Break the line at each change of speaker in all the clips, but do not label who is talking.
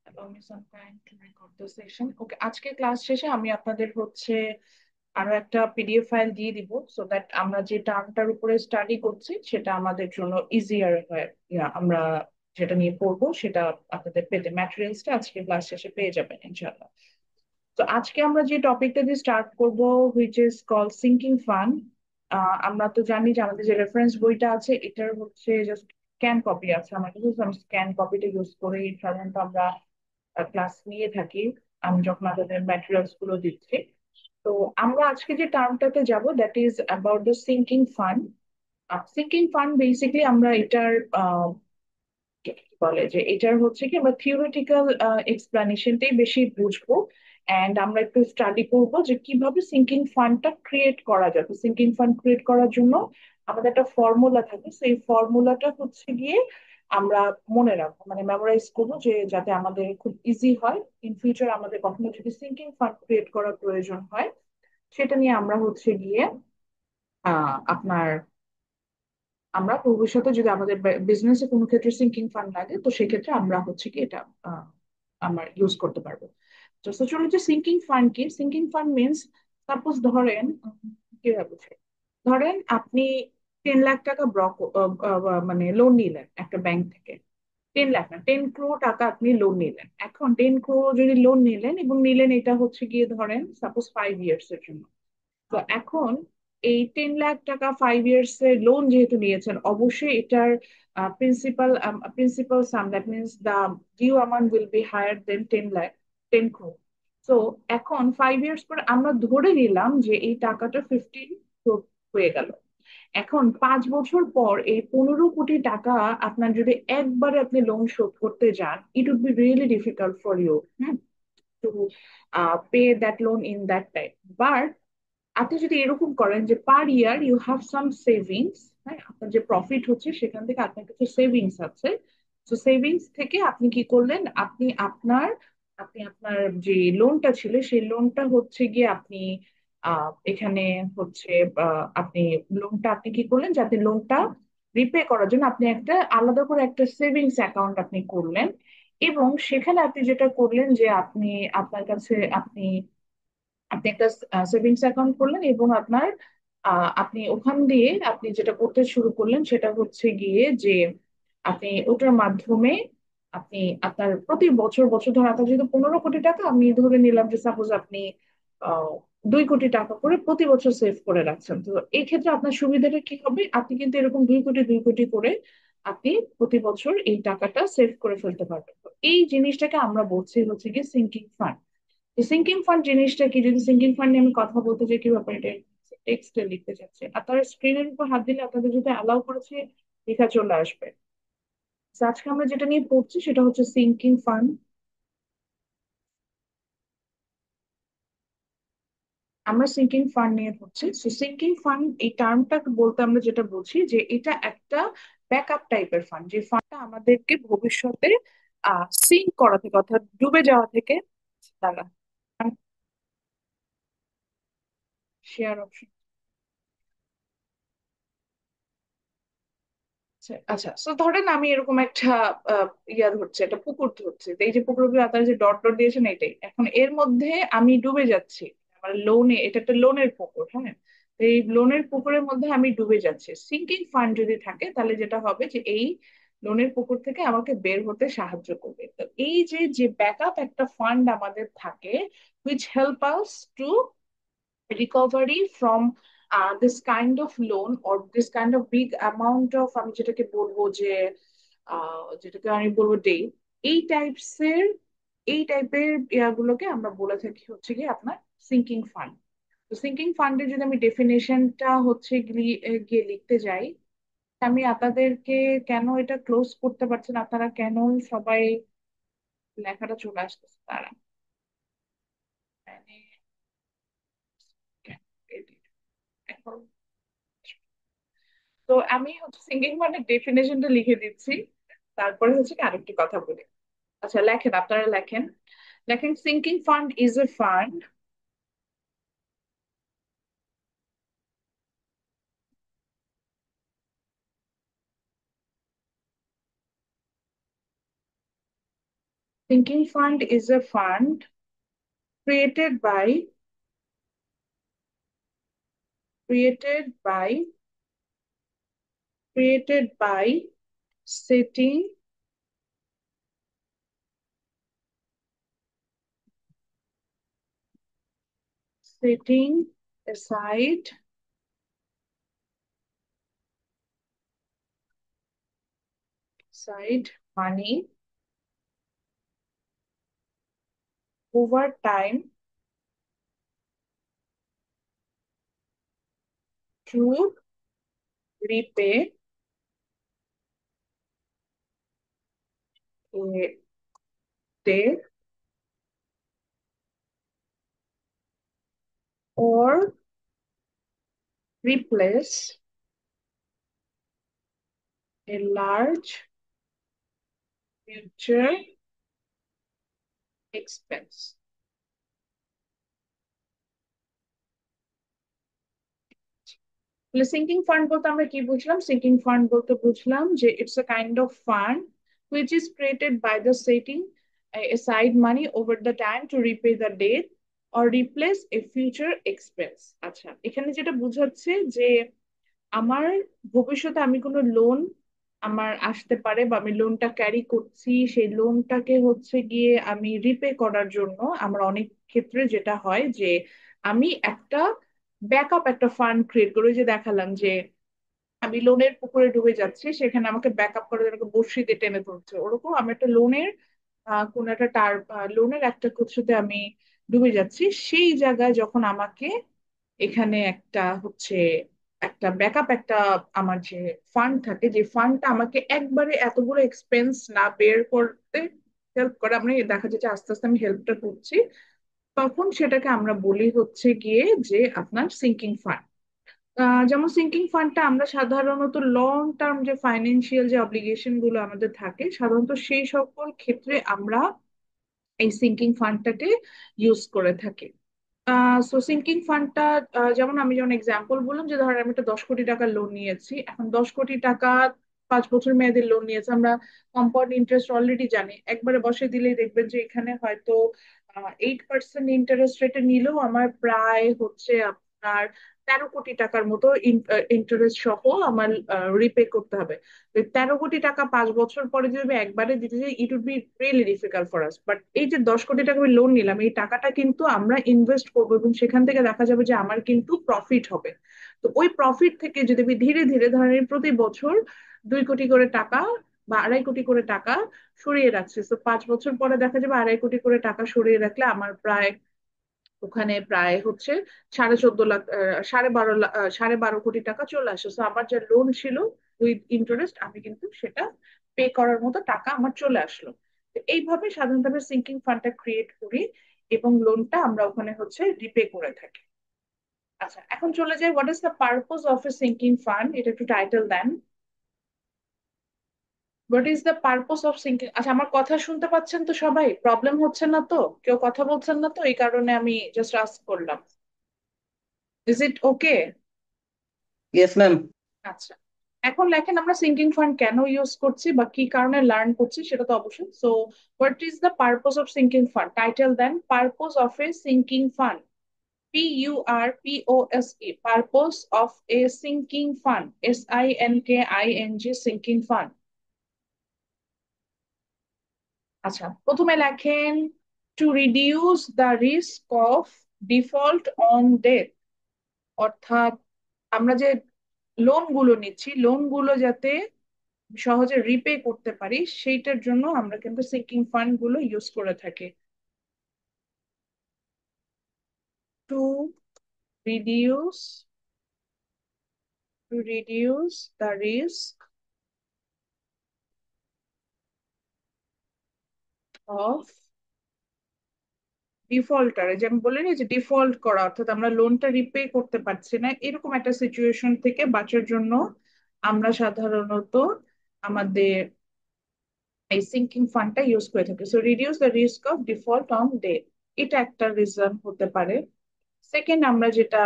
Allow me some time to record the session. Okay, আজকে class শেষে আমি আপনাদের হচ্ছে আরো একটা পিডিএফ ফাইল দিয়ে দিব সো দ্যাট আমরা যে টার্মটার উপরে স্টাডি করছি সেটা আমাদের জন্য ইজিয়ার হয়। আমরা যেটা নিয়ে পড়বো সেটা আপনাদের পেতে ম্যাটেরিয়ালসটা আজকে ক্লাস শেষে পেয়ে যাবেন ইনশাআল্লাহ। তো আজকে আমরা যে টপিকটা দিয়ে স্টার্ট করব which is call sinking fund. আমরা তো জানি যে আমাদের যে রেফারেন্স বইটা আছে এটার হচ্ছে জাস্ট স্ক্যান কপি আছে আমার কাছে, আমি স্ক্যান কপিটা ইউজ করে সাধারণত আমরা ক্লাস নিয়ে থাকি আমি যখন আপনাদের ম্যাটেরিয়ালস গুলো দিচ্ছি। তো আমরা আজকে যে টার্মটাতে যাব that is about the sinking fund. Sinking fund basically আমরা এটার কি বলে যে এটার হচ্ছে কি আমরা থিওরিটিক্যাল এক্সপ্লানেশনটাই বেশি বুঝবো এন্ড আমরা একটু স্টাডি করবো যে কিভাবে সিঙ্কিং ফান্ডটা ক্রিয়েট করা যাবে। সিঙ্কিং ফান্ড ক্রিয়েট করার জন্য আমাদের একটা ফর্মুলা থাকে, সেই ফর্মুলাটা হচ্ছে গিয়ে আমরা মনে রাখবো, মানে মেমোরাইজ করবো, যে যাতে আমাদের খুব ইজি হয় ইন ফিউচার আমাদের কখনো যদি সিঙ্কিং ফান্ড ক্রিয়েট করার প্রয়োজন হয় সেটা নিয়ে আমরা হচ্ছে গিয়ে আপনার আমরা ভবিষ্যতে যদি আমাদের বিজনেসে কোনো ক্ষেত্রে সিঙ্কিং ফান্ড লাগে তো সেক্ষেত্রে আমরা হচ্ছে কি এটা আহ, আমরা ইউজ করতে পারবো। তো চলুন যে সিঙ্কিং ফান্ড কি। সিঙ্কিং ফান্ড মিনস সাপোজ ধরেন কিভাবে বুঝে, ধরেন আপনি 10 লাখ টাকা মানে লোন নিলেন একটা ব্যাংক থেকে। 10 লাখ না, 10 crore টাকা আপনি লোন নিলেন। এখন 10 crore যদি লোন নিলেন এবং নিলেন এটা হচ্ছে গিয়ে ধরেন সাপোজ 5 ইয়ার্স এর জন্য। তো এখন এই 10 লাখ টাকা 5 ইয়ার্স এর লোন যেহেতু নিয়েছেন অবশ্যই এটার principal sum that means the due amount will be higher then 10 lakh, 10 crore। তো এখন 5 ইয়ার্স পর আমরা ধরে নিলাম যে এই টাকাটা 15 crore হয়ে গেল। এখন 5 বছর পর এই 15 কোটি টাকা আপনার যদি একবারে আপনি লোন শোধ করতে যান it would be really difficult for you to pay that loan in that time. But আপনি যদি এরকম করেন যে per year you have some savings, হ্যাঁ, আপনার যে প্রফিট হচ্ছে সেখান থেকে আপনার কিছু সেভিংস আছে। তো সেভিংস থেকে আপনি কি করলেন, আপনি আপনার যে লোনটা ছিল সেই লোনটা হচ্ছে গিয়ে আপনি এখানে হচ্ছে আপনি কি করলেন যাতে লোনটা রিপে করার জন্য আপনি একটা আলাদা করে একটা সেভিংস অ্যাকাউন্ট আপনি করলেন। এবং সেখানে আপনি যেটা করলেন যে আপনার কাছে আপনি একটা সেভিংস অ্যাকাউন্ট করলেন এবং আপনি ওখান দিয়ে আপনি যেটা করতে শুরু করলেন সেটা হচ্ছে গিয়ে যে আপনি ওটার মাধ্যমে আপনি আপনার প্রতি বছর বছর ধরে আপনার যেহেতু 15 কোটি টাকা আমি ধরে নিলাম যে সাপোজ আপনি আহ 2 কোটি টাকা করে প্রতি বছর সেভ করে রাখছেন। তো এই ক্ষেত্রে আপনার সুবিধাটা কি হবে, আপনি কিন্তু এরকম 2 কোটি 2 কোটি করে আপনি প্রতি বছর এই টাকাটা সেভ করে ফেলতে পারবেন। তো এই জিনিসটাকে আমরা বলছি হচ্ছে গিয়ে সিঙ্কিং ফান্ড। সিঙ্কিং ফান্ড জিনিসটা কি, যদি সিঙ্কিং ফান্ড নিয়ে আমি কথা বলতে চাই কি ব্যাপার এটা টেক্সটে লিখতে চাচ্ছি, আপনারা স্ক্রিনের উপর হাত দিলে আপনাদের যদি অ্যালাউ করেছে লেখা চলে আসবে। So, আজকে আমরা যেটা নিয়ে পড়ছি সেটা হচ্ছে সিঙ্কিং ফান্ড। আমরা সিঙ্কিং ফান্ড নিয়ে পড়ছি। সো সিঙ্কিং ফান্ড এই টার্মটা বলতে আমরা যেটা বুঝি যে এটা একটা ব্যাকআপ টাইপের ফান্ড, যে ফান্ডটা আমাদেরকে ভবিষ্যতে সিঙ্ক করা থেকে অর্থাৎ ডুবে যাওয়া থেকে তারা শেয়ার অপশন। আচ্ছা আচ্ছা, তো ধরেন আমি এরকম একটা ধরছি, একটা পুকুর ধরছি, তো এই যে পুকুরগুলো আপনারা যে ডট ডট দিয়েছেন এটাই, এখন এর মধ্যে আমি ডুবে যাচ্ছি। আমার লোনে, এটা একটা লোনের পুকুর, হ্যাঁ। তো এই লোনের পুকুরের মধ্যে আমি ডুবে যাচ্ছি। সিঙ্কিং ফান্ড যদি থাকে তাহলে যেটা হবে যে এই লোনের পুকুর থেকে আমাকে বের হতে সাহায্য করবে। তো এই যে যে ব্যাকআপ একটা ফান্ড আমাদের থাকে which help us to recovery from this kind of loan or this kind of big amount of, আমি যেটাকে বলবো যে যেটাকে আমি বলবো ডে, এই টাইপস এর এই টাইপের ইয়াগুলোকে আমরা বলে থাকি হচ্ছে কি আপনার সিঙ্কিং ফান্ড। তো সিঙ্কিং ফান্ডের যদি আমি ডেফিনেশনটা হচ্ছে গিয়ে লিখতে যাই, আমি আপনাদেরকে কেন এটা ক্লোজ করতে পারছেন, আপনারা কেন সবাই লেখাটা চলে আসতেছে তারা মানে এখন। তো আমি হচ্ছে সিঙ্গিং মানে ডেফিনেশনটা লিখে দিচ্ছি, তারপরে হচ্ছে কি আরেকটি কথা বলি। আচ্ছা লেখেন, আপনারা লেখেন। লেখেন sinking fund is a fund Sinking fund is a fund created by created by created by setting setting aside money over time to repay a debt or replace a large future expense. Sinking fund বলতে আমরা কি বুঝলাম? Sinking fund বলতে বুঝলাম যে it's a kind of fund which is created by the setting aside money over the time to repay the debt or replace a future expense. আচ্ছা, এখানে যেটা বোঝাচ্ছে যে আমার ভবিষ্যতে আমি কোনো লোন আমার আসতে পারে বা আমি লোনটা ক্যারি করছি, সেই লোনটাকে হচ্ছে গিয়ে আমি রিপে করার জন্য আমার অনেক ক্ষেত্রে যেটা হয় যে আমি একটা ব্যাকআপ একটা ফান্ড ক্রিয়েট করি। ওই যে দেখালাম যে আমি লোনের পুকুরে ডুবে যাচ্ছি, সেখানে আমাকে ব্যাকআপ করে আমাকে বড়শি দিয়ে টেনে তুলছে, ওরকম আমি একটা লোনের কোন একটা লোনের একটা কিছুতে আমি ডুবে যাচ্ছি, সেই জায়গায় যখন আমাকে এখানে একটা ব্যাকআপ একটা আমার যে ফান্ড থাকে, যে ফান্ডটা আমাকে একবারে এতগুলো এক্সপেন্স না বের করতে হেল্প করে, আমি দেখা যাচ্ছে আস্তে আস্তে আমি হেল্পটা করছি, তখন সেটাকে আমরা বলি হচ্ছে গিয়ে যে আপনার সিঙ্কিং ফান্ড। যেমন সিঙ্কিং ফান্ডটা আমরা সাধারণত লং টার্ম যে ফাইন্যান্সিয়াল যে অব্লিগেশন গুলো আমাদের থাকে, সাধারণত সেই সকল ক্ষেত্রে আমরা এই সিঙ্কিং ফান্ডটাকে ইউজ করে থাকি। সো সিঙ্কিং ফান্ডটা যেমন এক্সাম্পল বললাম যে ধরেন আমি একটা 10 কোটি টাকার লোন নিয়েছি, এখন 10 কোটি টাকা 5 বছর মেয়াদের লোন নিয়েছি, আমরা কম্পাউন্ড ইন্টারেস্ট অলরেডি জানি, একবারে বসে দিলেই দেখবেন যে এখানে হয়তো 8% ইন্টারেস্ট রেটে নিলেও আমার প্রায় হচ্ছে আপনার 13 কোটি টাকার মতো ইন্টারেস্ট সহ আমার রিপে করতে হবে। তো 13 কোটি টাকা 5 বছর পরে যদি আমি একবারে দিতে যাই, it would be really difficult for us. But এই যে 10 কোটি টাকা আমি লোন নিলাম, এই টাকাটা কিন্তু আমরা ইনভেস্ট করবো এবং সেখান থেকে দেখা যাবে যে আমার কিন্তু প্রফিট হবে। তো ওই প্রফিট থেকে যদি আমি ধীরে ধীরে ধরেন প্রতি বছর 2 কোটি করে টাকা বা 2.5 কোটি করে টাকা সরিয়ে রাখছি, তো 5 বছর পরে দেখা যাবে 2.5 কোটি করে টাকা সরিয়ে রাখলে আমার প্রায় ওখানে প্রায় হচ্ছে 14.5 লাখ, 12.5 লাখ, 12.5 কোটি টাকা চলে আসে। তো আমার যে লোন ছিল উইথ ইন্টারেস্ট, আমি কিন্তু সেটা পে করার মতো টাকা আমার চলে আসলো। তো এইভাবে সাধারণত আমরা সিঙ্কিং ফান্ডটা ক্রিয়েট করি এবং লোনটা আমরা ওখানে হচ্ছে রিপে করে থাকি। আচ্ছা, এখন চলে যাই, what is the purpose of a sinking fund, এটা একটু টাইটেল দেন। What is the purpose of sinking? আচ্ছা, আমার কথা শুনতে পাচ্ছেন তো সবাই? প্রবলেম হচ্ছে না তো? কেউ কথা বলছেন না তো? এই কারণে আমি জাস্ট আস্ক করলাম। Is it okay?
Yes ma'am.
আচ্ছা, এখন লেখেন আমরা সিঙ্কিং ফান্ড কেন ইউজ করছি বা কি কারণে লার্ন করছি সেটা তো অবশ্যই। So what is the purpose of sinking fund? Title দেন, purpose of a sinking fund. PURPOSE, purpose of a sinking fund, SINKING, sinking fund. আচ্ছা, প্রথমে লেখেন to reduce the risk of default on debt, অর্থাৎ আমরা যে loan গুলো নিচ্ছি, loan গুলো যাতে সহজে রিপে করতে পারি সেইটার জন্য আমরা কিন্তু সিঙ্কিং ফান্ড গুলো ইউজ করে থাকি। Two reduce the risk of defaulter, যে আমি বললাম যে ডিফল্ট করা, অর্থাৎ আমরা লোনটা রিপে করতে পারছি না, এরকম একটা সিচুয়েশন থেকে বাঁচার জন্য আমরা সাধারণত আমাদের এই সিঙ্কিং ফান্ডটা ইউজ করে থাকি। So reduce the risk of default on debt, এটা একটা রিজন হতে পারে। সেকেন্ড আমরা যেটা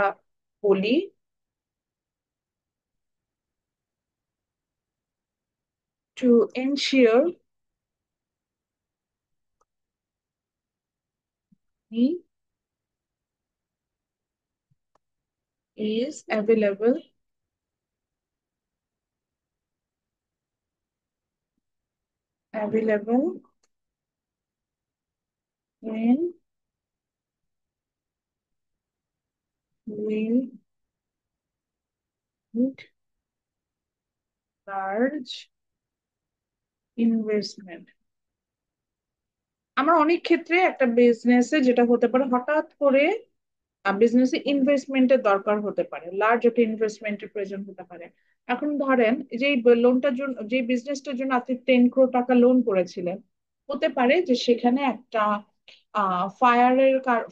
বলি, to ensure is available when we need large investment. আমার অনেক ক্ষেত্রে একটা বিজনেসে যেটা হতে পারে, হঠাৎ করে বিজনেসে ইনভেস্টমেন্টের দরকার হতে পারে, লার্জ একটা ইনভেস্টমেন্টের প্রয়োজন হতে পারে। এখন ধরেন যে লোনটার জন্য, যে বিজনেসটার জন্য আপনি 10 crore টাকা লোন করেছিলেন, হতে পারে যে সেখানে একটা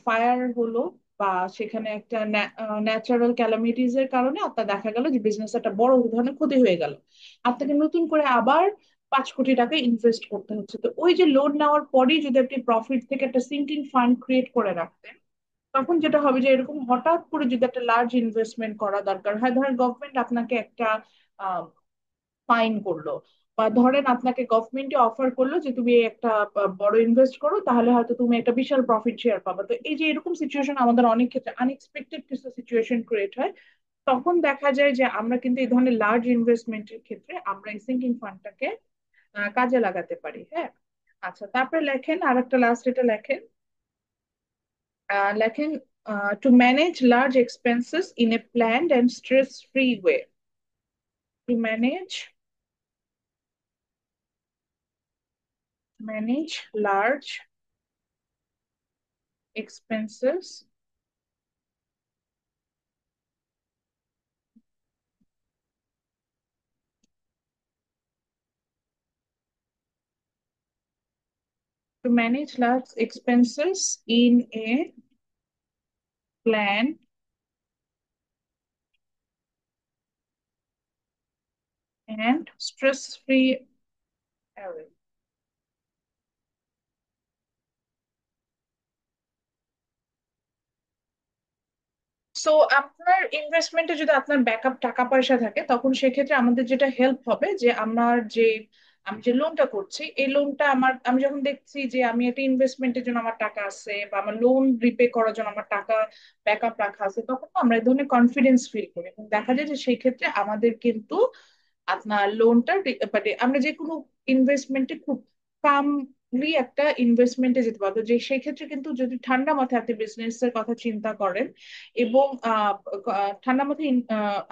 ফায়ার হলো, বা সেখানে একটা ন্যাচারাল ক্যালামিটিজ এর কারণে আপনার দেখা গেল যে বিজনেস একটা বড় ধরনের ক্ষতি হয়ে গেল। আপনাকে নতুন করে আবার 5 কোটি টাকা ইনভেস্ট করতে হচ্ছে। তো ওই যে লোন নেওয়ার পরেই যদি আপনি প্রফিট থেকে একটা সিঙ্কিং ফান্ড ক্রিয়েট করে রাখতেন, তখন যেটা হবে যে এরকম হঠাৎ করে যদি একটা লার্জ ইনভেস্টমেন্ট করা দরকার হয়, ধরেন গভর্নমেন্ট আপনাকে একটা ফাইন করলো, বা ধরেন আপনাকে গভর্নমেন্টে অফার করলো যে তুমি একটা বড় ইনভেস্ট করো, তাহলে হয়তো তুমি একটা বিশাল প্রফিট শেয়ার পাবে। তো এই যে এরকম সিচুয়েশন আমাদের অনেক ক্ষেত্রে আনএক্সপেক্টেড কিছু সিচুয়েশন ক্রিয়েট হয়, তখন দেখা যায় যে আমরা কিন্তু এই ধরনের লার্জ ইনভেস্টমেন্টের ক্ষেত্রে আমরা এই সিঙ্কিং ফান্ডটাকে কাজে লাগাতে পারি। হ্যাঁ, আচ্ছা, তারপরে লেখেন আর একটা লাস্ট, এটা লেখেন লেখেন to manage large expenses in a planned and stress-free way. To manage large expenses in a planned and stress-free way. So আপনার ইনভেস্টমেন্টে যদি আপনার ব্যাকআপ টাকা পয়সা থাকে, তখন সেক্ষেত্রে আমাদের যেটা হেল্প হবে যে আমার যে আমি যে লোনটা করছি, এই লোনটা আমি যখন দেখছি যে আমি একটা ইনভেস্টমেন্টের জন্য আমার টাকা আছে, বা আমার লোন রিপে করার জন্য আমার টাকা ব্যাকআপ রাখা আছে, তখন না আমরা এই ধরনের কনফিডেন্স ফিল করি, এবং দেখা যায় যে সেই ক্ষেত্রে আমাদের কিন্তু আপনার লোনটা মানে আমরা যে কোনো ইনভেস্টমেন্টে খুব কামলি একটা ইনভেস্টমেন্টে যেতে পারবো। যে সেই ক্ষেত্রে কিন্তু যদি ঠান্ডা মাথায় আপনি বিজনেস এর কথা চিন্তা করেন, এবং ঠান্ডা মাথায়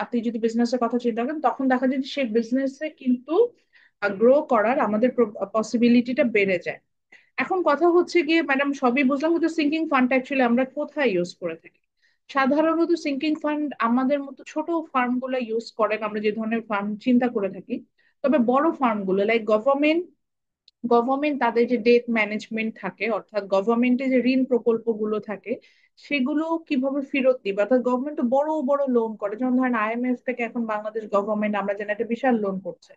আপনি যদি বিজনেস এর কথা চিন্তা করেন, তখন দেখা যায় যে সেই বিজনেসে কিন্তু গ্রো করার আমাদের পসিবিলিটিটা বেড়ে যায়। এখন কথা হচ্ছে গিয়ে ম্যাডাম, সবই বুঝলাম, কিন্তু সিঙ্কিং ফান্ডটা অ্যাকচুয়ালি আমরা কোথায় ইউজ করে থাকি? সাধারণত সিঙ্কিং ফান্ড আমাদের মতো ছোট ফার্ম গুলো ইউজ করেন, আমরা যে ধরনের ফার্ম চিন্তা করে থাকি। তবে বড় ফার্ম গুলো লাইক গভর্নমেন্ট তাদের যে ডেট ম্যানেজমেন্ট থাকে, অর্থাৎ গভর্নমেন্টের যে ঋণ প্রকল্পগুলো থাকে, সেগুলো কিভাবে ফেরত দিবে, অর্থাৎ গভর্নমেন্ট তো বড় বড় লোন করে, যেমন ধরেন আইএমএফ থেকে এখন বাংলাদেশ গভর্নমেন্ট আমরা জানি একটা বিশাল লোন করছে।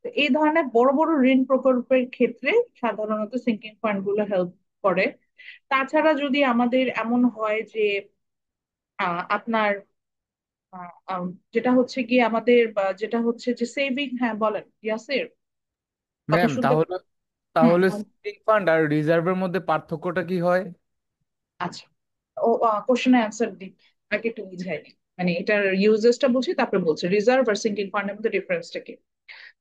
তো এই ধরনের বড় বড় ঋণ প্রকল্পের ক্ষেত্রে সাধারণত সিঙ্কিং ফান্ড গুলো হেল্প করে। তাছাড়া যদি আমাদের এমন হয় যে আপনার আহ, আম, যেটা হচ্ছে গিয়ে আমাদের যেটা হচ্ছে যে সেভিং, হ্যাঁ বলেন ইয়াসির, কথা
ম্যাম,
শুনতে।
তাহলে
হুম,
তাহলে সিভিং ফান্ড আর রিজার্ভের মধ্যে পার্থক্যটা কি হয়?
আচ্ছা, ও কোশ্চেনের অ্যান্সার দিই, আগে একটু বুঝাই নিই। মানে এটার ইউজেসটা বুঝি, তারপরে বলছি রিজার্ভ আর সিঙ্কিং ফান্ডের মধ্যে ডিফারেন্সটা কি।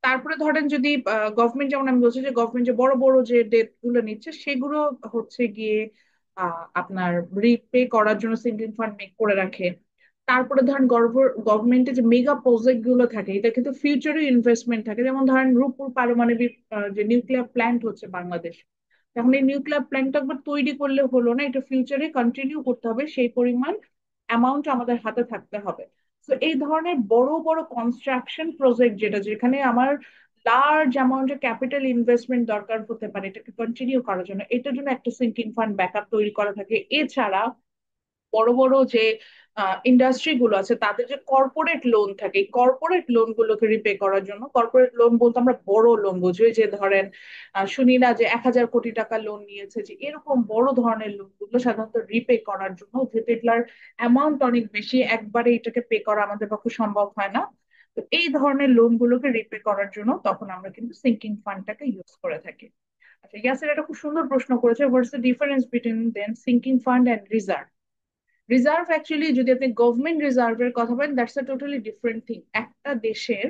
তারপরে ধরেন যদি গভর্নমেন্ট, যেমন আমি বলছি যে গভর্নমেন্ট যে বড় বড় যে ডেট গুলো নিচ্ছে, সেগুলো হচ্ছে গিয়ে আপনার রিপে করার জন্য সিঙ্কিং ফান্ড মেক করে রাখে। তারপরে ধরেন গভর্নমেন্টের যে মেগা প্রজেক্ট গুলো থাকে, এটা কিন্তু ফিউচারে ইনভেস্টমেন্ট থাকে, যেমন ধরেন রূপপুর পারমাণবিক যে নিউক্লিয়ার প্ল্যান্ট হচ্ছে বাংলাদেশ। এখন এই নিউক্লিয়ার প্ল্যান্ট একবার তৈরি করলে হলো না, এটা ফিউচারে কন্টিনিউ করতে হবে, সেই পরিমাণ অ্যামাউন্ট আমাদের হাতে থাকতে হবে। তো এই ধরনের বড় বড় কনস্ট্রাকশন প্রজেক্ট, যেটা যেখানে আমার লার্জ অ্যামাউন্টের ক্যাপিটাল ইনভেস্টমেন্ট দরকার হতে পারে এটাকে কন্টিনিউ করার জন্য, এটার জন্য একটা সিঙ্কিং ফান্ড ব্যাকআপ তৈরি করা থাকে। এছাড়া বড় বড় যে ইন্ডাস্ট্রি গুলো আছে, তাদের যে কর্পোরেট লোন থাকে, কর্পোরেট লোন গুলোকে রিপে করার জন্য, কর্পোরেট লোন বলতে আমরা বড় লোন বুঝি, ওই যে ধরেন শুনি না যে 1,000 কোটি টাকা লোন নিয়েছে, যে এরকম বড় ধরনের লোন গুলো সাধারণত রিপে করার জন্য, যেহেতু এগুলার অ্যামাউন্ট অনেক বেশি, একবারে এটাকে পে করা আমাদের পক্ষে সম্ভব হয় না। তো এই ধরনের লোন গুলোকে রিপে করার জন্য তখন আমরা কিন্তু সিঙ্কিং ফান্ডটাকে ইউজ করে থাকি। আচ্ছা, ইয়াসির একটা খুব সুন্দর প্রশ্ন করেছে, what's the difference between then sinking fund and reserve. Reserve actually যদি আপনি গভর্নমেন্ট রিজার্ভের কথা বলেন, that's a totally different thing. একটা দেশের,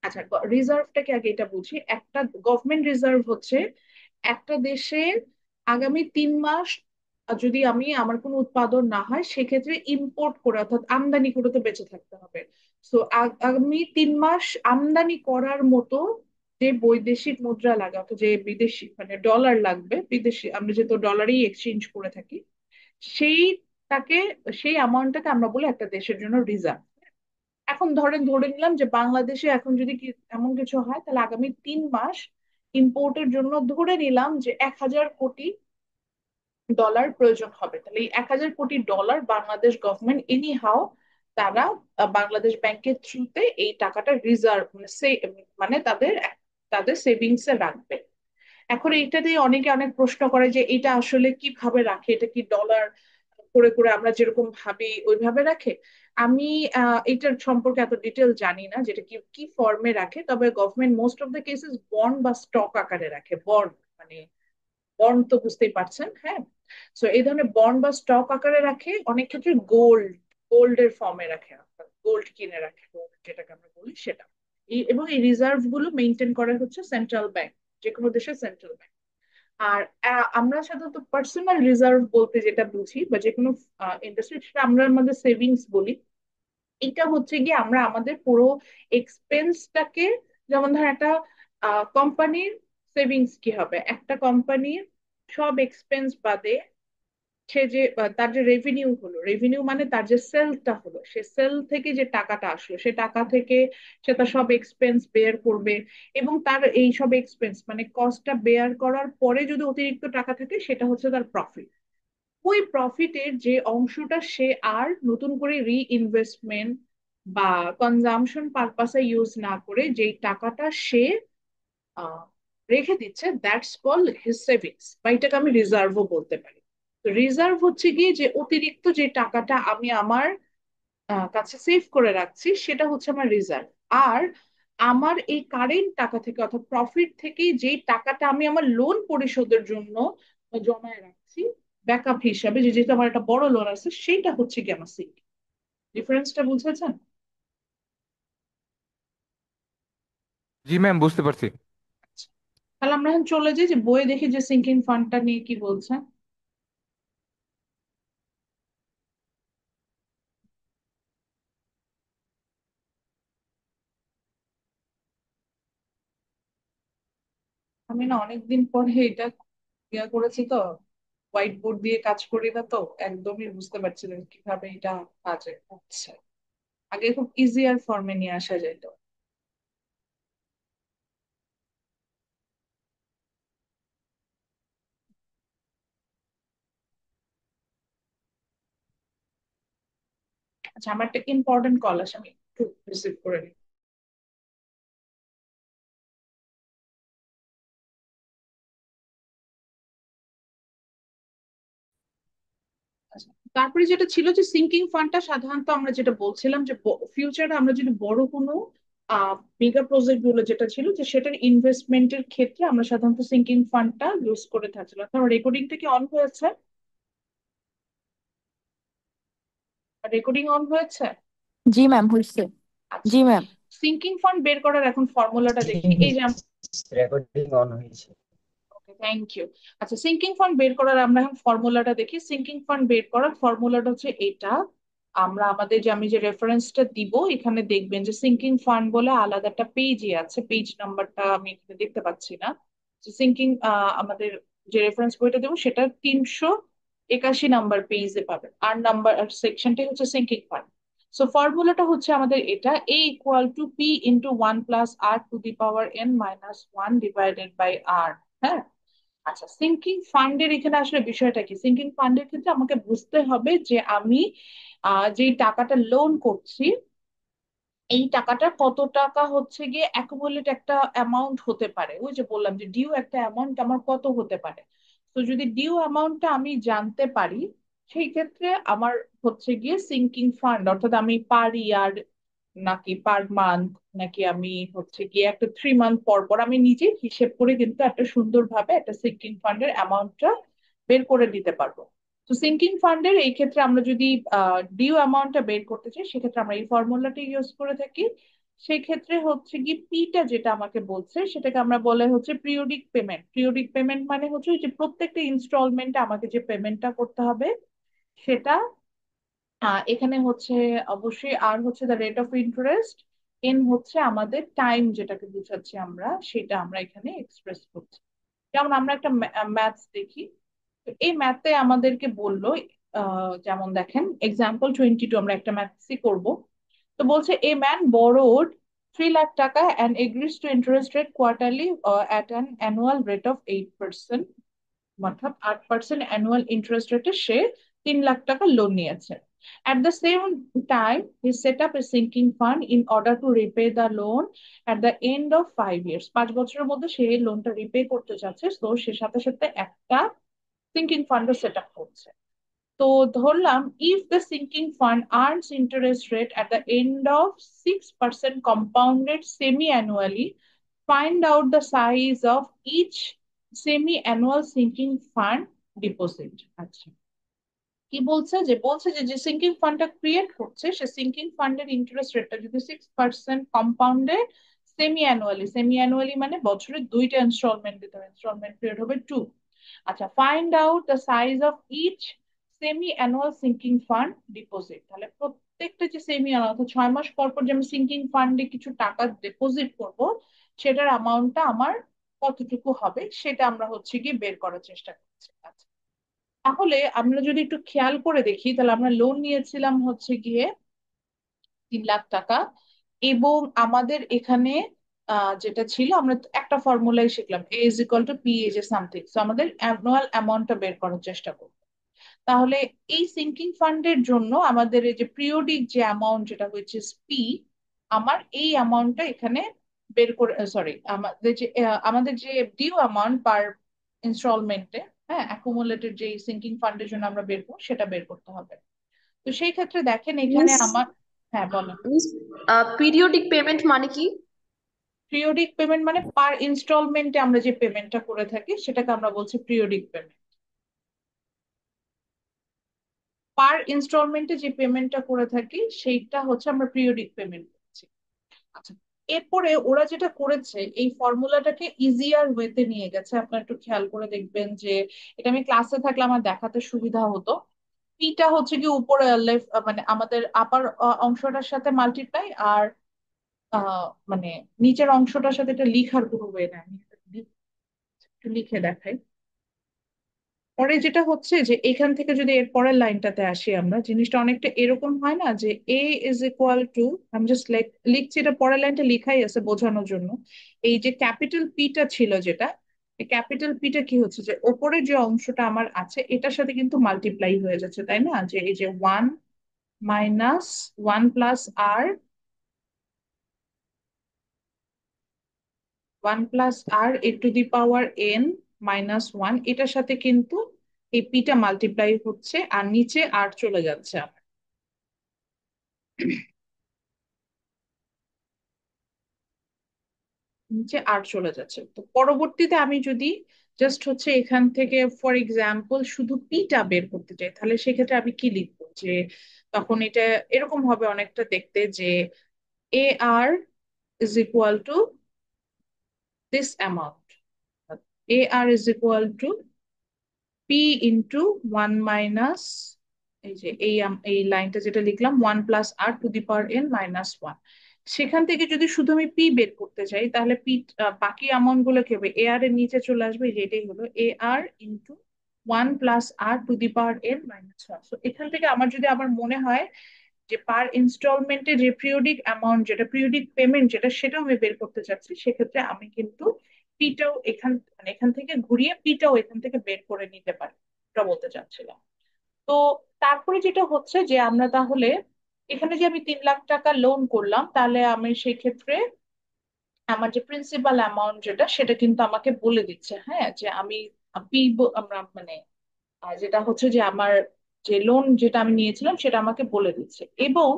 আচ্ছা রিজার্ভটাকে আগে এটা বুঝি। একটা গভর্নমেন্ট রিজার্ভ হচ্ছে একটা দেশের আগামী 3 মাস যদি আমি আমার কোনো উৎপাদন না হয় সেক্ষেত্রে ইম্পোর্ট করে অর্থাৎ আমদানি করে তো বেঁচে থাকতে হবে। সো আগামী 3 মাস আমদানি করার মতো যে বৈদেশিক মুদ্রা লাগে অর্থাৎ যে বিদেশি মানে ডলার লাগবে, বিদেশি আমরা যেহেতু ডলারই এক্সচেঞ্জ করে থাকি, সেইটাকে সেই অ্যামাউন্টটাকে আমরা বলি একটা দেশের জন্য রিজার্ভ। এখন ধরে নিলাম যে বাংলাদেশে এখন যদি এমন কিছু হয় তাহলে আগামী 3 মাস ইম্পোর্টের জন্য ধরে নিলাম যে 1,000 কোটি ডলার প্রয়োজন হবে। তাহলে এই 1,000 কোটি ডলার বাংলাদেশ গভর্নমেন্ট এনি হাও তারা বাংলাদেশ ব্যাংকের থ্রুতে এই টাকাটা রিজার্ভ মানে মানে তাদের তাদের সেভিংস এ রাখবে। এখন এইটা দিয়ে অনেকে অনেক প্রশ্ন করে যে এটা আসলে কিভাবে রাখে, এটা কি ডলার করে করে আমরা যেরকম ভাবি ওইভাবে রাখে? আমি এটার সম্পর্কে এত ডিটেল জানি না যেটা কি কি ফর্মে রাখে, তবে government most of the cases bond বা স্টক আকারে রাখে। বন্ড মানে বন্ড তো বুঝতেই পারছেন, হ্যাঁ। সো এই ধরনের বন্ড বা স্টক আকারে রাখে, অনেক ক্ষেত্রে গোল্ডের ফর্মে রাখে, গোল্ড কিনে রাখে, gold যেটাকে আমরা বলি সেটা। এবং এই রিজার্ভ গুলো মেনটেন করে হচ্ছে সেন্ট্রাল ব্যাংক, যে কোনো দেশের সেন্ট্রাল ব্যাংক। আর আমরা সাধারণত পার্সোনাল রিজার্ভ বলতে যেটা বুঝি বা যে কোনো ইন্ডাস্ট্রি, সেটা আমরা আমাদের সেভিংস বলি। এটা হচ্ছে গিয়ে আমরা আমাদের পুরো এক্সপেন্সটাকে, যেমন ধর একটা কোম্পানির সেভিংস কি হবে, একটা কোম্পানির সব এক্সপেন্স বাদে সে যে তার যে রেভিনিউ হলো, রেভিনিউ মানে তার যে সেলটা হলো, সে সেল থেকে যে টাকাটা আসলো সে টাকা থেকে সে তার সব এক্সপেন্স বেয়ার করবে। এবং তার এই সব এক্সপেন্স মানে কস্টটা বেয়ার করার পরে যদি অতিরিক্ত টাকা থাকে সেটা হচ্ছে তার প্রফিট। ওই প্রফিটের যে অংশটা সে আর নতুন করে রিইনভেস্টমেন্ট বা কনজাম্পশন পারপাসে ইউজ না করে যেই টাকাটা সে আহ, রেখে দিচ্ছে, দ্যাটস কল হিজ সেভিংস, বা এটাকে আমি রিজার্ভও বলতে পারি। রিজার্ভ হচ্ছে গিয়ে যে অতিরিক্ত যে টাকাটা আমি আমার কাছে সেভ করে রাখছি সেটা হচ্ছে আমার রিজার্ভ। আর আমার এই কারেন্ট টাকা থেকে অর্থাৎ প্রফিট থেকে যে টাকাটা আমি আমার লোন পরিশোধের জন্য জমায় রাখছি ব্যাকআপ হিসাবে, যে যেহেতু আমার একটা বড় লোন আছে, সেইটা হচ্ছে কি আমার সিঙ্ক। ডিফারেন্সটা বুঝেছেন?
জি ম্যাম, বুঝতে পারছি।
আচ্ছা, তাহলে আমরা এখন চলে যাই যে বইয়ে দেখি যে সিঙ্কিং ফান্ডটা নিয়ে কি বলছে। আমি না অনেকদিন পরে এটা করেছি তো, হোয়াইট বোর্ড দিয়ে কাজ করি না তো, একদমই বুঝতে পারছি না কিভাবে এটা কাজে হচ্ছে। আগে খুব ইজিয়ার ফর্মে নিয়ে আসা যেত। আচ্ছা, আমার একটা ইম্পর্টেন্ট কল আসে, আমি একটু রিসিভ করে নিই। আচ্ছা, তারপরে যেটা ছিল যে সিঙ্কিং ফান্ডটা সাধারণত আমরা যেটা বলছিলাম যে ফিউচারে আমরা যদি বড় কোনো মেগা প্রজেক্ট গুলো যেটা ছিল যে সেটার ইনভেস্টমেন্টের ক্ষেত্রে আমরা সাধারণত সিঙ্কিং ফান্ডটা ইউজ করে থাকছিলাম। কারণ রেকর্ডিংটা কি অন হয়েছে? রেকর্ডিং অন হয়েছে?
জি ম্যাম, হয়েছে।
আচ্ছা,
জি ম্যাম।
সিঙ্কিং ফান্ড বের করার এখন ফর্মুলাটা
জি
দেখি, এই
মিস,
যে
রেকর্ডিং অন হয়েছে।
ওকে, থ্যাংক ইউ। আচ্ছা, সিঙ্কিং ফান্ড বের করার আমরা এখন ফর্মুলাটা দেখি। সিঙ্কিং ফান্ড বের করার ফর্মুলাটা হচ্ছে এটা। আমরা আমাদের যে আমি যে রেফারেন্সটা দিব এখানে দেখবেন যে সিঙ্কিং ফান্ড বলে আলাদা একটা পেজই আছে, পেজ নাম্বারটা আমি এখানে দেখতে পাচ্ছি না। সিঙ্কিং আমাদের যে রেফারেন্স বইটা দেবো সেটা 381 নাম্বার পেজে পাবেন, আর নাম্বার সেকশনটাই হচ্ছে সিঙ্কিং ফান্ড। সো ফর্মুলাটা হচ্ছে আমাদের এটা, A equal to P into 1 + r⁴ divided by R. হ্যাঁ। আচ্ছা, সিঙ্কিং ফান্ডের এখানে আসলে বিষয়টা কি? সিঙ্কিং ফান্ডের ক্ষেত্রে আমাকে বুঝতে হবে যে আমি যে টাকাটা লোন করছি এই টাকাটা কত টাকা হচ্ছে গিয়ে অ্যাকুমুলেট একটা অ্যামাউন্ট হতে পারে। ওই যে বললাম যে ডিউ একটা অ্যামাউন্ট আমার কত হতে পারে। তো যদি ডিউ অ্যামাউন্টটা আমি জানতে পারি সেই ক্ষেত্রে আমার হচ্ছে গিয়ে সিঙ্কিং ফান্ড, অর্থাৎ আমি পার ইয়ার নাকি পার মান্থ, নাকি আমি হচ্ছে গিয়ে একটা 3 মান্থ পর পর আমি নিজে হিসেব করে কিন্তু একটা সুন্দরভাবে একটা সিঙ্কিং ফান্ডের অ্যামাউন্টটা বের করে দিতে পারবো। তো সিঙ্কিং ফান্ডের এই ক্ষেত্রে আমরা যদি ডিউ অ্যামাউন্টটা বের করতে চাই, সেক্ষেত্রে আমরা এই ফর্মুলাটি ইউজ করে থাকি। সেই ক্ষেত্রে হচ্ছে কি পিটা যেটা আমাকে বলছে সেটাকে আমরা বলে হচ্ছে পিরিয়ডিক পেমেন্ট। পিরিয়ডিক পেমেন্ট মানে হচ্ছে ওই যে প্রত্যেকটা ইনস্টলমেন্টে আমাকে যে পেমেন্টটা করতে হবে সেটা। এখানে হচ্ছে অবশ্যই আর হচ্ছে the rate of interest, N হচ্ছে আমাদের টাইম যেটাকে বুঝাচ্ছি আমরা, সেটা আমরা এখানে এক্সপ্রেস করছি। যেমন আমরা একটা ম্যাথস দেখি। তো এই ম্যাথে আমাদেরকে বললো, যেমন দেখেন এক্সাম্পল 22, আমরা একটা ম্যাথসই করব। তো বলছে এ ম্যান borrowed 3 লাখ টাকা and agrees to interest rate quarterly at an annual rate of 8%, অর্থাৎ 8% অ্যানুয়াল ইন্টারেস্ট রেটে সে 3 লাখ টাকা লোন নিয়েছে। At the same time, he set up a sinking fund in order to repay the loan at the end of 5 years. 5 বছরের মধ্যে সে লোনটা repay করতে চাচ্ছে, তো সে সাথে সাথে একটা সিঙ্কিং ফান্ডও সেট আপ করছে। তো ধরলাম if the sinking fund earns interest rate at the end of 6% compounded semi-annually, find out the size of each semi-annual sinking fund deposit. আচ্ছা, কি বলছে, বলছে যে যে সিঙ্কিং ফান্ডটা ক্রিয়েট করছে সে সিঙ্কিং ফান্ডের ইন্টারেস্ট রেটটা যদি 6% কম্পাউন্ডেড সেমি অ্যানুয়ালি মানে বছরে দুইটা ইনস্টলমেন্ট দিতে হবে, ইনস্টলমেন্ট পিরিয়ড হবে 2। আচ্ছা, find out the size of each semi annual sinking fund deposit. তাহলে প্রত্যেকটা যে সেমি অ্যানুয়াল, অর্থাৎ 6 মাস পর পর যে আমি সিঙ্কিং ফান্ডে কিছু টাকা ডিপোজিট করব, সেটার অ্যামাউন্টটা আমার কতটুকু হবে সেটা আমরা হচ্ছে কি বের করার চেষ্টা করছি। আচ্ছা, তাহলে আমরা যদি একটু খেয়াল করে দেখি, তাহলে আমরা লোন নিয়েছিলাম হচ্ছে গিয়ে 3 লাখ টাকা। এবং আমাদের এখানে যেটা ছিল, আমরা তো একটা ফর্মুলাই শিখলাম, A is equal to P as a something, তো আমাদের অ্যানুয়াল অ্যামাউন্টটা বের করার চেষ্টা করব। তাহলে এই সিঙ্কিং ফান্ডের জন্য আমাদের এই যে পিরিয়ডিক যে অ্যামাউন্ট যেটা হচ্ছে পি, আমার এই অ্যামাউন্টটা এখানে বের করে, সরি, আমাদের যে ডিউ অ্যামাউন্ট পার ইনস্টলমেন্টে, হ্যাঁ, অ্যাকুমুলেটেড যে সিঙ্কিং ফান্ডের জন্য আমরা বের করবো সেটা বের করতে হবে। তো সেই ক্ষেত্রে দেখেন এখানে
মিস
আমার, হ্যাঁ বলেন।
মিস পিরিয়ডিক পেমেন্ট মানে কি?
পিরিয়ডিক পেমেন্ট মানে পার ইনস্টলমেন্টে আমরা যে পেমেন্টটা করে থাকি সেটাকে আমরা বলছি পিরিয়ডিক পেমেন্ট। পার ইনস্টলমেন্টে যে পেমেন্টটা করে থাকি সেইটা হচ্ছে আমরা পিরিয়ডিক পেমেন্ট করছি। আচ্ছা, এরপরে ওরা যেটা করেছে এই ফর্মুলাটাকে ইজিয়ার ওয়েতে নিয়ে গেছে। আপনার একটু খেয়াল করে দেখবেন যে এটা আমি ক্লাসে থাকলে আমার দেখাতে সুবিধা হতো। পিটা হচ্ছে কি উপরে লেফট, মানে আমাদের আপার অংশটার সাথে মাল্টিপ্লাই, আর মানে নিচের অংশটার সাথে এটা লিখার কোনো ওয়ে নাই, আমি একটু লিখে দেখাই। পরে যেটা হচ্ছে যে এখান থেকে যদি এর পরের লাইনটাতে আসি, আমরা জিনিসটা অনেকটা এরকম হয় না যে এ ইজ ইকুয়াল টু, আমি জাস্ট লিখছি, এটা পরের লাইনটা লিখাই আছে বোঝানোর জন্য। এই যে ক্যাপিটাল পিটা ছিল যেটা, এই ক্যাপিটাল পিটা কি হচ্ছে যে ওপরের যে অংশটা আমার আছে এটার সাথে কিন্তু মাল্টিপ্লাই হয়ে যাচ্ছে, তাই না? যে এই যে 1 - 1 + r, 1 + r⁴ এটার সাথে কিন্তু এই পিটা মাল্টিপ্লাই হচ্ছে আর নিচে আর চলে যাচ্ছে আমার, নিচে আর চলে যাচ্ছে। তো পরবর্তীতে আমি যদি জাস্ট হচ্ছে এখান থেকে ফর এক্সাম্পল শুধু পিটা বের করতে চাই, তাহলে সেক্ষেত্রে আমি কি লিখবো, যে তখন এটা এরকম হবে অনেকটা দেখতে, যে A R is equal to this amount, A R is equal to P into 1 - এই যে এই লাইনটা যেটা লিখলাম 1 + r⁴ সেখান থেকে যদি শুধু আমি পি বের করতে চাই, তাহলে পি বাকি অ্যামাউন্ট গুলো কি হবে, এ আর এর নিচে চলে আসবে, যেটাই হলো এ আর ইন্টু 1 + r⁴ তো এখান থেকে আমার যদি আমার মনে হয় যে পার ইনস্টলমেন্টে যে পিরিয়ডিক অ্যামাউন্ট যেটা পিরিয়ডিক পেমেন্ট যেটা সেটাও আমি বের করতে চাচ্ছি, সেক্ষেত্রে আমি কিন্তু পিটাও এখান মানে এখান থেকে ঘুরিয়ে পিটাও এখান থেকে বের করে নিতে পারি, এটা বলতে চাচ্ছিলাম। তো তারপরে যেটা হচ্ছে যে আমরা তাহলে এখানে যে আমি 3 লাখ টাকা লোন করলাম, তাহলে আমি সেই ক্ষেত্রে আমার যে প্রিন্সিপাল অ্যামাউন্ট যেটা সেটা কিন্তু আমাকে বলে দিচ্ছে, হ্যাঁ, যে আমি আমরা মানে যেটা হচ্ছে যে আমার যে লোন যেটা আমি নিয়েছিলাম সেটা আমাকে বলে দিচ্ছে। এবং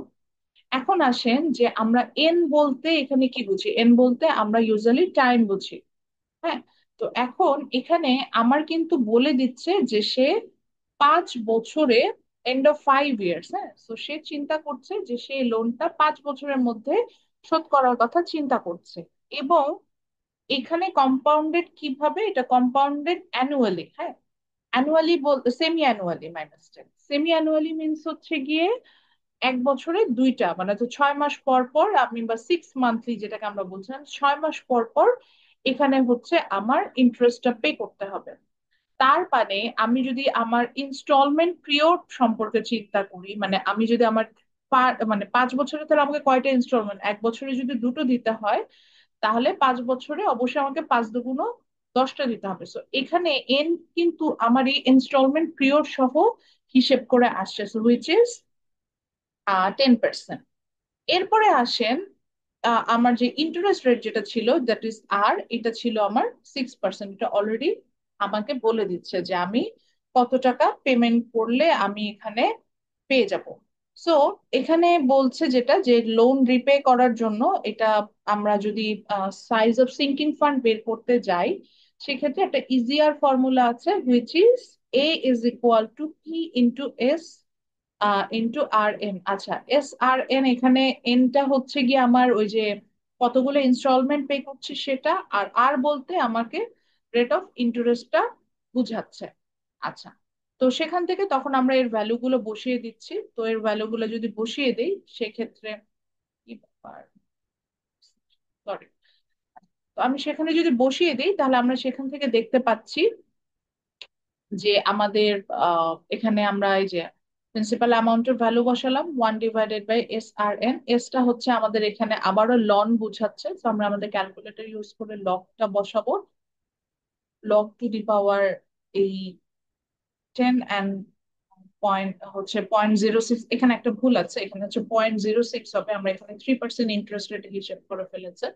এখন আসেন যে আমরা এন বলতে এখানে কি বুঝি, এন বলতে আমরা ইউজুয়ালি টাইম বুঝি। হ্যাঁ, তো এখন এখানে আমার কিন্তু বলে দিচ্ছে যে সে 5 বছরে, এন্ড অফ 5 ইয়ার্স, হ্যাঁ, তো সে চিন্তা করছে যে সে লোনটা 5 বছরের মধ্যে শোধ করার কথা চিন্তা করছে। এবং এখানে কম্পাউন্ডেড কিভাবে, এটা কম্পাউন্ডেড অ্যানুয়ালি। হ্যাঁ, অ্যানুয়ালি বলতে semi annually minus 10, semi annually means হচ্ছে গিয়ে 1 বছরে দুইটা, মানে তো 6 মাস পর পর আমি, বা 6 মান্থলি যেটাকে আমরা বলছিলাম, 6 মাস পর পর এখানে হচ্ছে আমার ইন্টারেস্টটা পে করতে হবে। তার মানে আমি যদি আমার ইনস্টলমেন্ট পিরিয়ড সম্পর্কে চিন্তা করি, মানে আমি যদি আমার মানে 5 বছরে তাহলে আমাকে কয়টা ইনস্টলমেন্ট, 1 বছরে যদি দুটো দিতে হয়, তাহলে 5 বছরে অবশ্যই আমাকে 5 দুগুণ 10টা দিতে হবে। সো এখানে এন কিন্তু আমার এই ইনস্টলমেন্ট পিরিয়ড সহ হিসেব করে আসছে, হুইচ ইজ 10%। এরপরে আসেন আমার যে ইন্টারেস্ট রেট যেটা ছিল, দ্যাট ইজ আর, এটা ছিল আমার 6%। এটা অলরেডি আমাকে বলে দিচ্ছে যে আমি কত টাকা পেমেন্ট করলে আমি এখানে পেয়ে যাব। সো এখানে বলছে যেটা, যে লোন রিপে করার জন্য এটা আমরা যদি সাইজ অফ সিঙ্কিং ফান্ড বের করতে যাই, সেক্ষেত্রে একটা ইজিয়ার ফর্মুলা আছে, which is A is equal to P into S into R N. আচ্ছা, এস আর এন, এখানে এনটা হচ্ছে গিয়ে আমার ওই যে কতগুলো ইনস্টলমেন্ট পে করছি সেটা, আর আর বলতে আমাকে রেট অফ ইন্টারেস্টটা বুঝাচ্ছে। আচ্ছা, তো সেখান থেকে তখন আমরা এর ভ্যালু গুলো বসিয়ে দিচ্ছি। তো এর ভ্যালু গুলো যদি বসিয়ে দিই সেক্ষেত্রে কি ব্যাপার, সরি, তো আমি সেখানে যদি বসিয়ে দিই তাহলে আমরা সেখান থেকে দেখতে পাচ্ছি যে আমাদের এখানে আমরা এই যে প্রিন্সিপাল অ্যামাউন্টের ভ্যালু বসালাম 1/s/n। এসটা হচ্ছে আমাদের এখানে আবারও লন বুঝাচ্ছে, তো আমরা আমাদের ক্যালকুলেটর ইউজ করে লগটা বসাবো। log টু দি পাওয়ার এই 10 অ্যান্ড পয়েন্ট হচ্ছে 0.06, এখানে একটা ভুল আছে, এখানে হচ্ছে 0.06 হবে, আমরা এখানে 3% ইন্টারেস্ট রেট হিসেব করে ফেলেছে।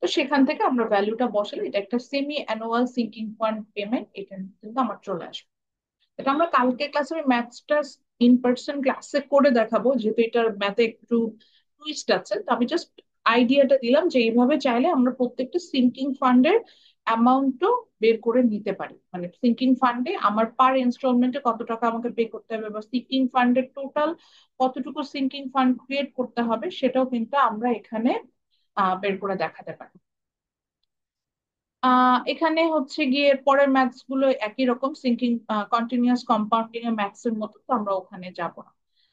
তো সেখান থেকে আমরা ভ্যালুটা বসালে এটা একটা semi annual sinking fund payment, এটা কিন্তু আমার চলে আসবে। এটা আমরা কালকে ক্লাসে ম্যাথসটা ইন পার্সন ক্লাসে করে দেখাবো, যেহেতু এটার ম্যাথে একটু টুইস্ট আছে। তো আমি জাস্ট আইডিয়াটা দিলাম যে এইভাবে চাইলে আমরা প্রত্যেকটা সিঙ্কিং ফান্ডের অ্যামাউন্টও বের করে নিতে পারি, মানে সিঙ্কিং ফান্ডে আমার পার ইনস্টলমেন্টে কত টাকা আমাকে পে করতে হবে, বা সিঙ্কিং ফান্ডের টোটাল কতটুকু সিঙ্কিং ফান্ড ক্রিয়েট করতে হবে, সেটাও কিন্তু আমরা এখানে বের করে দেখাতে পারি। এখানে হচ্ছে গিয়ে পরের ম্যাথস গুলো একই রকম, সিঙ্কিং কন্টিনিউয়াস কম্পাউন্ডিং এর ম্যাথস এর মতো, তো আমরা ওখানে যাব না।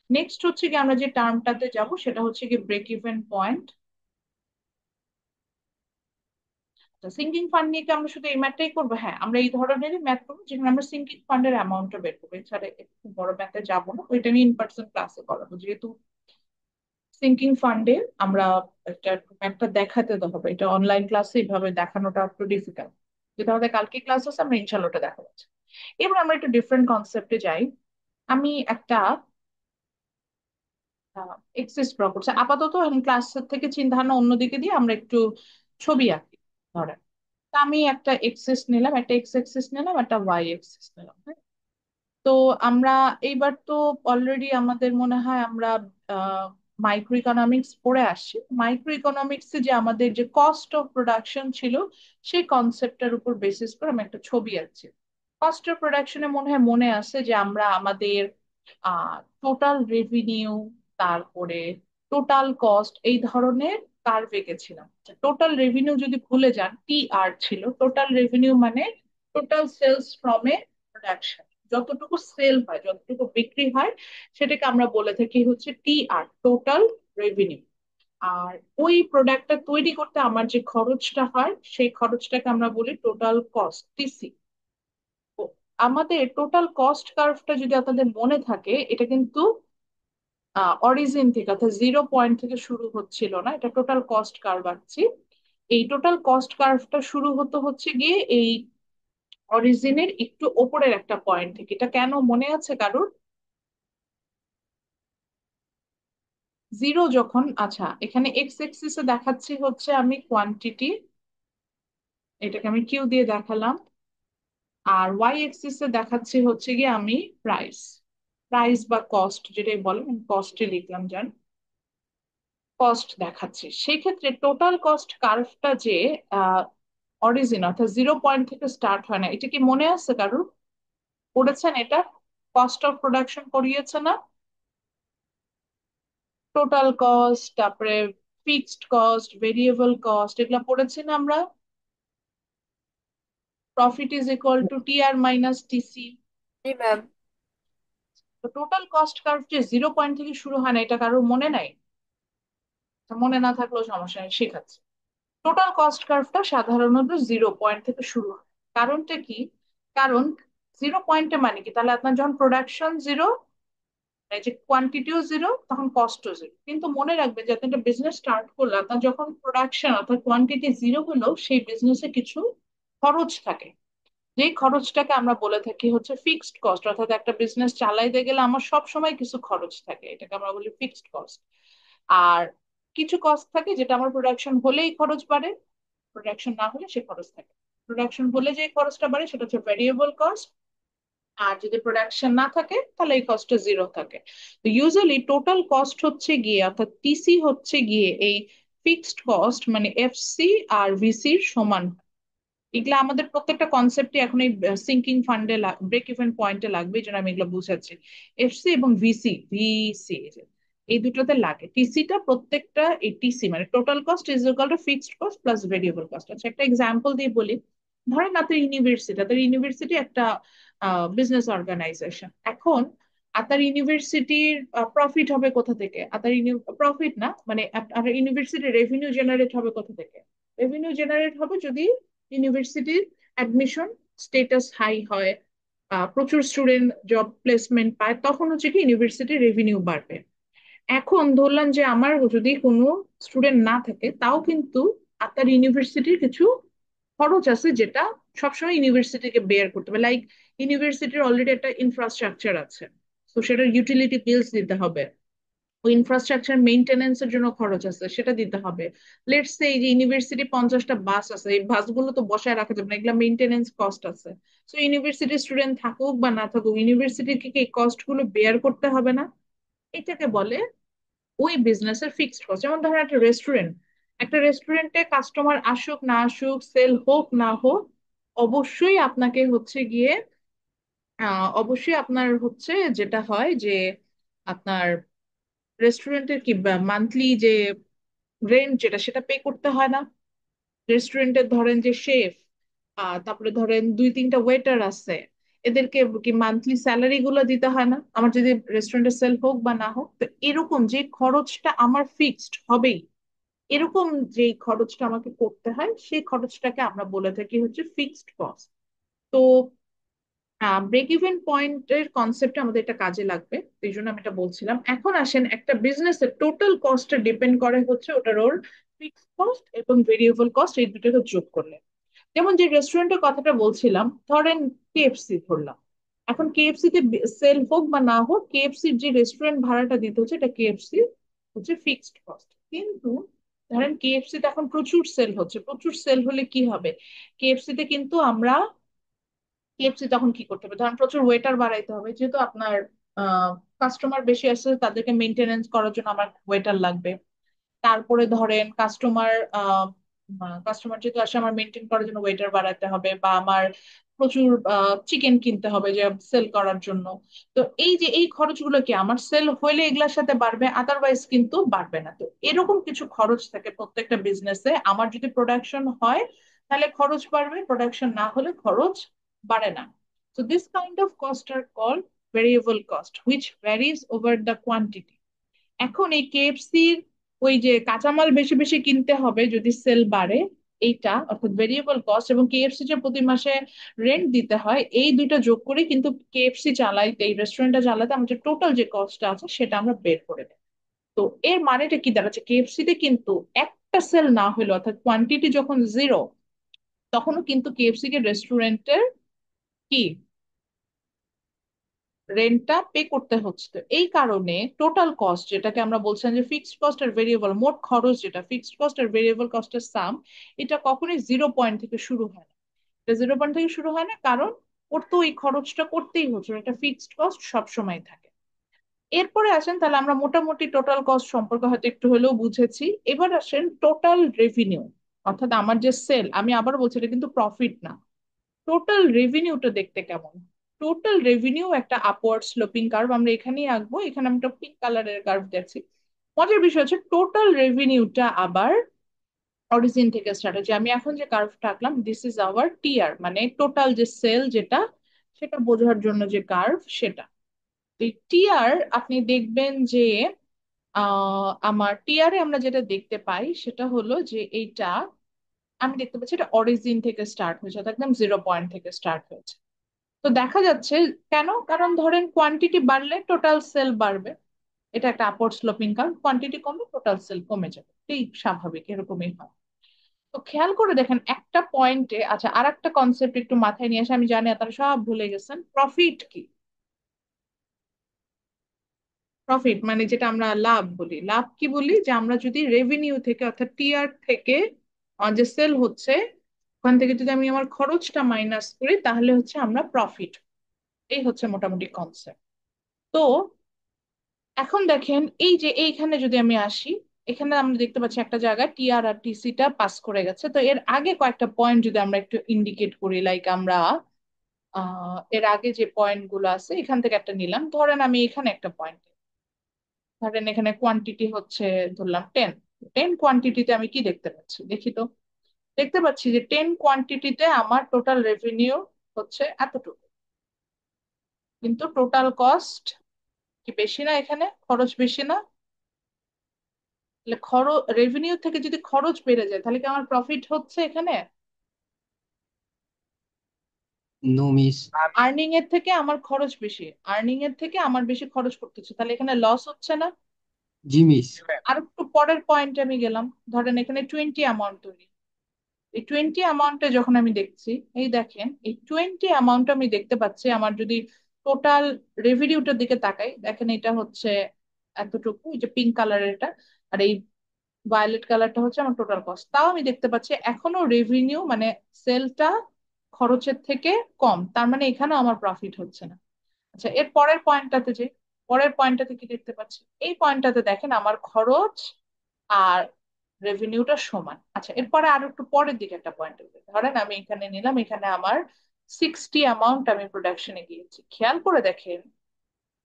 নেক্সট হচ্ছে কি, আমরা যে টার্মটাতে যাব সেটা হচ্ছে কি break even point. Sinking fund নিয়ে কি আমরা শুধু এই ম্যাথটাই করবো? হ্যাঁ, আমরা এই ধরনেরই ম্যাথ করবো যেখানে আমরা সিঙ্কিং ফান্ডের অ্যামাউন্টটা বের করবো, এছাড়া একটু বড় ম্যাথে যাবো না, ওইটা নিয়ে ইন পার্সন ক্লাসে করাবো। যেহেতু সিঙ্কিং ফান্ডে আমরা একটা ম্যাথটা দেখাতে তো হবে, এটা অনলাইন ক্লাসে এইভাবে দেখানোটা একটু ডিফিকাল্ট। যেটা আমাদের কালকে ক্লাস আছে, আমরা ইনশাল্লাহ ওটা দেখাবো। এবার আমরা একটু ডিফারেন্ট কনসেপ্টে যাই। আমি একটা এক্সেস ড্র করছি আপাতত, ক্লাস থেকে চিন্তা ভাবনা অন্যদিকে দিয়ে আমরা একটু ছবি আঁকি ধরেন। তা আমি একটা এক্সেস নিলাম, একটা এক্স এক্সিস নিলাম, একটা ওয়াই এক্সিস নিলাম, হ্যাঁ? তো আমরা এইবার তো অলরেডি আমাদের মনে হয় আমরা মাইক্রো ইকোনমিক্স পড়ে আসছি। মাইক্রো ইকোনমিক্স যে আমাদের যে কস্ট অফ প্রোডাকশন ছিল, সেই কনসেপ্টটার উপর বেসিস করে আমি একটা ছবি আঁকছি। কস্ট অফ প্রোডাকশনে মনে হয় মনে আছে যে আমরা আমাদের টোটাল রেভিনিউ, তারপরে টোটাল কস্ট, এই ধরনের কার্ভ এঁকেছিলাম। টোটাল রেভিনিউ যদি ভুলে যান, টি আর ছিল টোটাল রেভিনিউ, মানে total sales from a production, যতটুকু সেল হয়, যতটুকু বিক্রি হয়, সেটাকে আমরা বলে থাকি হচ্ছে টি আর, টোটাল রেভিনিউ। আর ওই প্রোডাক্টটা তৈরি করতে আমার যে খরচটা হয়, সেই খরচটাকে আমরা বলি টোটাল কস্ট, টিসি। আমাদের টোটাল কস্ট কার্ভটা যদি আপনাদের মনে থাকে, এটা কিন্তু অরিজিন থেকে, অর্থাৎ 0 পয়েন্ট থেকে শুরু হচ্ছিল না, এটা টোটাল কস্ট কার্ভ আঁকছি। এই টোটাল কস্ট কার্ভটা শুরু হতো হচ্ছে গিয়ে এই অরিজিনের একটু ওপরের একটা পয়েন্ট থেকে। এটা কেন মনে আছে কারোর? জিরো যখন, আচ্ছা, এখানে এক্স এক্সিসে দেখাচ্ছি হচ্ছে আমি কোয়ান্টিটি, এটাকে আমি কিউ দিয়ে দেখালাম। আর ওয়াই এক্সিসে দেখাচ্ছি হচ্ছে গিয়ে আমি প্রাইস, প্রাইস বা কস্ট যেটাই বলেন, কস্টে লিখলাম, জান। কস্ট দেখাচ্ছি, সেই ক্ষেত্রে টোটাল কস্ট কার্ভটা যে অরিজিন অর্থাৎ 0 পয়েন্ট থেকে স্টার্ট হয় না, এটা কি মনে আছে কারোর? পড়েছেন এটা? কস্ট অফ প্রোডাকশন পড়িয়েছে না? টোটাল কস্ট, তারপরে ফিক্সড কস্ট, ভেরিয়েবল কস্ট, এগুলো পড়েছি না আমরা? Profit is equal to T R minus TC.
জি ম্যাম।
তো টোটাল কস্ট কার্ভ যে 0 পয়েন্ট থেকে শুরু হয় না, এটা কারোর মনে নাই? তো মনে না থাকলেও সমস্যা নেই, শেখাচ্ছি। টোটাল কস্ট কার্ভটা সাধারণত 0 পয়েন্ট থেকে শুরু হয়। কারণটা কি? কারণ 0 পয়েন্টে মানে কি, তাহলে আপনার যখন প্রোডাকশন জিরো, এই যে কোয়ান্টিটিও জিরো, তখন কস্টও জিরো। কিন্তু মনে রাখবে যে আপনি একটা বিজনেস স্টার্ট করলে আপনার যখন প্রোডাকশন অর্থাৎ কোয়ান্টিটি জিরো হলেও সেই বিজনেসে কিছু খরচ থাকে, যেই খরচটাকে আমরা বলে থাকি হচ্ছে ফিক্সড কস্ট। অর্থাৎ একটা বিজনেস চালাইতে গেলে আমার সব সময় কিছু খরচ থাকে, এটাকে আমরা বলি ফিক্সড কস্ট। আর কিছু কস্ট থাকে যেটা আমার প্রোডাকশন হলেই খরচ বাড়ে, প্রোডাকশন না হলে সে খরচ থাকে। প্রোডাকশন হলে যে খরচটা বাড়ে সেটা হচ্ছে ভ্যারিয়েবল কস্ট, আর যদি প্রোডাকশন না থাকে তাহলে এই কস্টটা জিরো থাকে। তো ইউজুয়ালি টোটাল কস্ট হচ্ছে গিয়ে অর্থাৎ টিসি হচ্ছে গিয়ে এই ফিক্সড কস্ট মানে এফসি আর ভিসির সমান। এগুলা আমাদের প্রত্যেকটা কনসেপ্টে এখন এই সিঙ্কিং ফান্ডে ব্রেক ইভেন পয়েন্টে লাগবে, এই জন্য আমি এগুলো বুঝাচ্ছি। এফসি এবং ভিসি, ভিসি এই দুটোতে লাগে। টিসিটা প্রত্যেকটা, এই টিসি মানে total cost is equal two fixed cost plus variable cost. আচ্ছা, একটা এক্সাম্পল দিয়ে বলি। ধরেন আপনার ইউনিভার্সিটি একটা বিজনেস অর্গানাইজেশন। এখন আপনার ইউনিভার্সিটির প্রফিট হবে কোথা থেকে? আপনার প্রফিট না, মানে আপনার ইউনিভার্সিটি রেভিনিউ জেনারেট হবে কোথা থেকে? রেভিনিউ জেনারেট হবে যদি ইউনিভার্সিটির অ্যাডমিশন স্টেটাস হাই হয়, প্রচুর স্টুডেন্ট জব প্লেসমেন্ট পায়, তখন হচ্ছে কি ইউনিভার্সিটির রেভিনিউ বাড়বে। এখন ধরলাম যে আমার যদি কোনো স্টুডেন্ট না থাকে, তাও কিন্তু আপনার ইউনিভার্সিটির কিছু খরচ আছে যেটা সবসময় ইউনিভার্সিটিকে বেয়ার করতে হবে। লাইক ইউনিভার্সিটির অলরেডি একটা ইনফ্রাস্ট্রাকচার আছে, তো সেটার ইউটিলিটি বিলস দিতে হবে, ওই ইনফ্রাস্ট্রাকচার মেইনটেনেন্স এর জন্য খরচ আছে, সেটা দিতে হবে। লেটস সে এই যে ইউনিভার্সিটি 50টা বাস আছে, এই বাসগুলো তো বসায় রাখা যাবে না, এগুলা মেইনটেনেন্স কস্ট আছে। তো ইউনিভার্সিটি স্টুডেন্ট থাকুক বা না থাকুক, ইউনিভার্সিটিকে কি এই কস্ট গুলো বেয়ার করতে হবে না? এটাকে বলে ওই বিজনেসের ফিক্সড কস্ট। যেমন ধরেন একটা রেস্টুরেন্ট, একটা রেস্টুরেন্টে কাস্টমার আসুক না আসুক, সেল হোক না হোক, অবশ্যই আপনাকে হচ্ছে গিয়ে অবশ্যই আপনার হচ্ছে যেটা হয় যে আপনার রেস্টুরেন্টের কি মান্থলি যে রেন্ট যেটা, সেটা পে করতে হয় না? রেস্টুরেন্টের ধরেন যে শেফ, তারপরে ধরেন 2-3টা ওয়েটার আছে, এদেরকে কি মান্থলি স্যালারি গুলো দিতে হয় না? আমার যদি রেস্টুরেন্টের সেল হোক বা না হোক, তো এরকম যে খরচটা আমার ফিক্সড হবেই, এরকম যে খরচটা আমাকে করতে হয়, সেই খরচটাকে আমরা বলে থাকি হচ্ছে ফিক্সড কস্ট। তো ব্রেক ইভেন পয়েন্টের কনসেপ্টে আমাদের এটা কাজে লাগবে, এই জন্য আমি এটা বলছিলাম। এখন আসেন, একটা বিজনেসের টোটাল কস্টটা ডিপেন্ড করে হচ্ছে ওটার ওর ফিক্সড কস্ট এবং ভেরিয়েবল কস্ট, এই দুটোকে যোগ করলে। যেমন যে রেস্টুরেন্টের কথাটা বলছিলাম, ধরেন কেএফসি ধরলাম। এখন কেএফসি তে সেল হোক বা না হোক, কেএফসির যে রেস্টুরেন্ট ভাড়াটা দিতে হচ্ছে, এটা কেএফসি হচ্ছে ফিক্সড কস্ট। কিন্তু ধরেন কেএফসি তে এখন প্রচুর সেল হচ্ছে, প্রচুর সেল হলে কি হবে? কেএফসি তে কিন্তু আমরা কেএফসি তখন কি করতে হবে, ধরেন প্রচুর ওয়েটার বাড়াইতে হবে, যেহেতু আপনার কাস্টমার বেশি আসছে, তাদেরকে মেনটেনেন্স করার জন্য আমার ওয়েটার লাগবে। তারপরে ধরেন কাস্টমার যেহেতু আসে, আমার মেনটেন করার জন্য ওয়েটার বাড়াতে হবে, বা আমার প্রচুর চিকেন কিনতে হবে যে সেল করার জন্য। তো এই যে এই খরচগুলো কি আমার সেল হইলে এগুলোর সাথে বাড়বে, আদারওয়াইজ কিন্তু বাড়বে না। তো এরকম কিছু খরচ থাকে প্রত্যেকটা বিজনেসে। আমার যদি প্রোডাকশন হয় তাহলে খরচ বাড়বে, প্রোডাকশন না হলে খরচ বাড়ে না। So this kind of costs are called variable cost, which varies over the quantity. এখন এই কেএফসির ওই যে কাঁচামাল বেশি বেশি কিনতে হবে যদি সেল বাড়ে, এইটা অর্থাৎ ভেরিয়েবল কস্ট, এবং কেএফসি যে প্রতি মাসে রেন্ট দিতে হয়, এই দুইটা যোগ করে কিন্তু কেএফসি চালাইতে, এই রেস্টুরেন্টটা চালাতে আমাদের টোটাল যে কস্টটা আছে সেটা আমরা বের করে দেয়। তো এর মানেটা কি দাঁড়াচ্ছে, কেএফসি তে কিন্তু একটা সেল না হলো অর্থাৎ কোয়ান্টিটি যখন জিরো, তখনও কিন্তু কেএফসি কে রেস্টুরেন্টের কি রেন্টটা পে করতে হচ্ছে। তো এই কারণে টোটাল কস্ট, যেটাকে আমরা বলছিলাম যে ফিক্সড কস্ট আর ভেরিয়েবল, মোট খরচ যেটা ফিক্সড কস্ট আর ভেরিয়েবল কস্টের সাম, এটা কখনোই 0 পয়েন্ট থেকে শুরু হয় না। এটা 0 পয়েন্ট থেকে শুরু হয় না, কারণ ওর তো ওই খরচটা করতেই হচ্ছে, ওর একটা ফিক্সড কস্ট সব সময় থাকে। এরপরে আসেন, তাহলে আমরা মোটামুটি টোটাল কস্ট সম্পর্কে হয়তো একটু হলেও বুঝেছি। এবার আসেন টোটাল রেভিনিউ, অর্থাৎ আমার যে সেল, আমি আবার বলছি এটা কিন্তু প্রফিট না, টোটাল রেভিনিউটা দেখতে কেমন। টোটাল রেভিনিউ একটা আপওয়ার্ড স্লোপিং কার্ভ, আমরা এখানেই আঁকবো, এখানে আমি একটা পিঙ্ক কালারের কার্ভ দেখছি। মজার বিষয় হচ্ছে টোটাল রেভিনিউটা আবার অরিজিন থেকে স্টার্ট হচ্ছে। আমি এখন যে কার্ভটা আঁকলাম, দিস ইজ আওয়ার টিআর, মানে টোটাল যে সেল যেটা, সেটা বোঝার জন্য যে কার্ভ সেটা। এই টিআর আপনি দেখবেন যে আমার টিআরে আমরা যেটা দেখতে পাই সেটা হলো যে এইটা, আমি দেখতে পাচ্ছি এটা অরিজিন থেকে স্টার্ট হয়েছে, অর্থাৎ একদম 0 পয়েন্ট থেকে স্টার্ট হয়েছে। তো দেখা যাচ্ছে কেন, কারণ ধরেন কোয়ান্টিটি বাড়লে টোটাল সেল বাড়বে, এটা একটা আপওয়ার্ড স্লোপিং কার্ভ, কোয়ান্টিটি কমলে টোটাল সেল কমে যাবে, এই স্বাভাবিক, এরকমই হয়। তো খেয়াল করে দেখেন একটা পয়েন্টে, আচ্ছা আর একটা কনসেপ্ট একটু মাথায় নিয়ে আসে, আমি জানি আপনারা সব ভুলে গেছেন, প্রফিট কি। প্রফিট মানে যেটা আমরা লাভ বলি, লাভ কি বলি, যে আমরা যদি রেভিনিউ থেকে অর্থাৎ টিআর থেকে যে সেল হচ্ছে, ওখান থেকে যদি আমি আমার খরচটা মাইনাস করি তাহলে হচ্ছে আমরা প্রফিট। এই হচ্ছে মোটামুটি কনসেপ্ট। তো এখন দেখেন এই যে এইখানে যদি আমি আসি, এখানে আমরা দেখতে পাচ্ছি একটা জায়গায় টিআর আর টিসিটা পাস করে গেছে। তো এর আগে কয়েকটা পয়েন্ট যদি আমরা একটু ইন্ডিকেট করি, লাইক আমরা এর আগে যে পয়েন্ট গুলো আছে এখান থেকে একটা নিলাম, ধরেন আমি এখানে একটা পয়েন্ট, ধরেন এখানে কোয়ান্টিটি হচ্ছে ধরলাম 10। 10 কোয়ান্টিটিতে আমি কি দেখতে পাচ্ছি দেখি তো, দেখতে পাচ্ছি যে 10 কোয়ান্টিটিতে আমার টোটাল রেভিনিউ হচ্ছে এতটুকু, কিন্তু টোটাল কস্ট কি বেশি না, এখানে খরচ বেশি না? তাহলে খরচ, রেভিনিউ থেকে যদি খরচ বেড়ে যায় তাহলে কি আমার প্রফিট হচ্ছে এখানে?
No miss.
আর্নিং এর থেকে আমার খরচ বেশি, আর্নিং এর থেকে আমার বেশি খরচ করতেছে, তাহলে এখানে লস হচ্ছে না?
জি মিস।
আর একটু পরের পয়েন্টে আমি গেলাম, ধরেন এখানে 20 অ্যামাউন্ট তৈরি, এই 20 অ্যামাউন্টে যখন আমি দেখছি, এই দেখেন এই 20 অ্যামাউন্ট আমি দেখতে পাচ্ছি, আমার যদি টোটাল রেভিনিউটার দিকে তাকাই, দেখেন এটা হচ্ছে এতটুকু, এই যে পিঙ্ক কালারের এটা, আর এই ভায়োলেট কালারটা হচ্ছে আমার টোটাল কস্ট। তাও আমি দেখতে পাচ্ছি এখনো রেভিনিউ মানে সেলটা খরচের থেকে কম, তার মানে এখানেও আমার প্রফিট হচ্ছে না। আচ্ছা এর পরের পয়েন্টটাতে যে, পরের পয়েন্টটাতে কি দেখতে পাচ্ছি, এই পয়েন্টটাতে দেখেন আমার খরচ আর রেভিনিউটা সমান। আচ্ছা এরপরে আরো একটু পরের দিকে একটা পয়েন্ট, ধরেন আমি এখানে নিলাম, এখানে আমার 60 অ্যামাউন্ট আমি প্রোডাকশনে গিয়েছি, খেয়াল করে দেখেন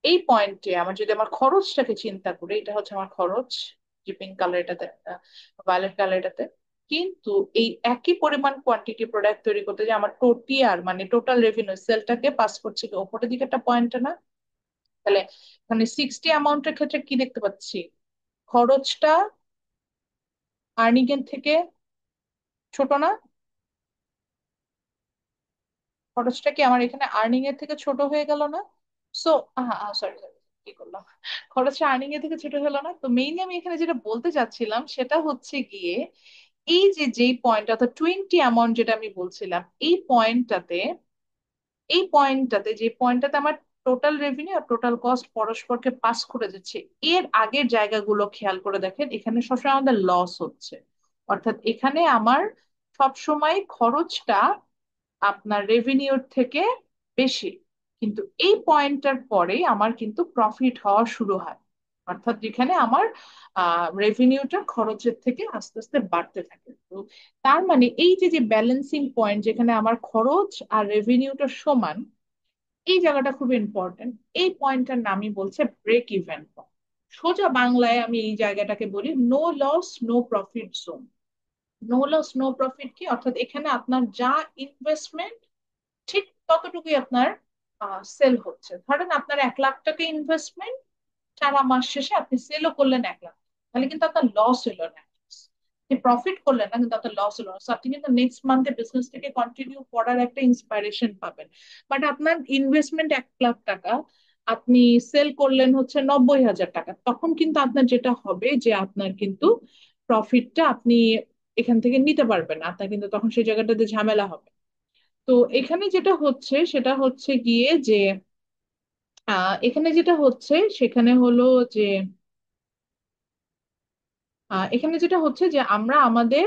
এই পয়েন্টে আমার যদি আমার খরচটাকে চিন্তা করি, এটা হচ্ছে আমার খরচ, যে পিঙ্ক কালার এটাতে, ভায়োলেট কালার এটাতে, কিন্তু এই একই পরিমাণ কোয়ান্টিটি প্রোডাক্ট তৈরি করতে যে আমার টোটিআর মানে টোটাল রেভিনিউ সেলটাকে পাস করছে কি ওপরের দিকে একটা পয়েন্ট না? তাহলে মানে 60 অ্যামাউন্টের ক্ষেত্রে কি দেখতে পাচ্ছি, খরচটা আর্নিং এর থেকে ছোট না? খরচটা কি আমার এখানে আর্নিং এর থেকে ছোট হয়ে গেল না? সো সরি সরি, কি করলাম, খরচটা আর্নিং এর থেকে ছোট হলো না? তো মেইনলি আমি এখানে যেটা বলতে চাচ্ছিলাম সেটা হচ্ছে গিয়ে এই যে যেই পয়েন্ট অর্থাৎ 20 অ্যামাউন্ট যেটা আমি বলছিলাম, এই পয়েন্টটাতে, এই পয়েন্টটাতে যে পয়েন্টটাতে আমার টোটাল রেভিনিউ আর টোটাল কস্ট পরস্পরকে পাস করে যাচ্ছে, এর আগের জায়গাগুলো খেয়াল করে দেখেন, এখানে সবসময় আমাদের লস হচ্ছে। অর্থাৎ এখানে আমার সবসময় খরচটা আপনার রেভিনিউর থেকে বেশি, কিন্তু এই পয়েন্টটার পরে আমার কিন্তু প্রফিট হওয়া শুরু হয়, অর্থাৎ যেখানে আমার রেভিনিউটা খরচের থেকে আস্তে আস্তে বাড়তে থাকে। তো তার মানে এই যে যে ব্যালেন্সিং পয়েন্ট যেখানে আমার খরচ আর রেভিনিউটা সমান, এই জায়গাটা খুব ইম্পর্টেন্ট। এই পয়েন্টটার নামই বলছে ব্রেক ইভেন পয়েন্ট। সোজা বাংলায় আমি এই জায়গাটাকে বলি no loss no profit zone. No loss no profit কি, অর্থাৎ এখানে আপনার যা ইনভেস্টমেন্ট ঠিক ততটুকুই আপনার সেল হচ্ছে। ধরেন আপনার 1 লাখ টাকা ইনভেস্টমেন্ট, সারা মাস শেষে আপনি সেলও করলেন 1 লাখ, তাহলে কিন্তু আপনার লস হলো না, আপনি প্রফিট করলেন না কিন্তু আপনার লস হলো না। So আপনি কিন্তু নেক্সট মান্থে বিজনেসটাকে কন্টিনিউ করার একটা ইন্সপাইরেশন পাবেন। বাট আপনার ইনভেস্টমেন্ট 1 লাখ টাকা, আপনি সেল করলেন হচ্ছে 90,000 টাকা, তখন কিন্তু আপনার যেটা হবে যে আপনার কিন্তু প্রফিটটা আপনি এখান থেকে নিতে পারবেন না, আপনার কিন্তু তখন সেই জায়গাটাতে ঝামেলা হবে। তো এখানে যেটা হচ্ছে সেটা হচ্ছে গিয়ে যে এখানে যেটা হচ্ছে সেখানে হলো যে এখানে যেটা হচ্ছে যে আমরা আমাদের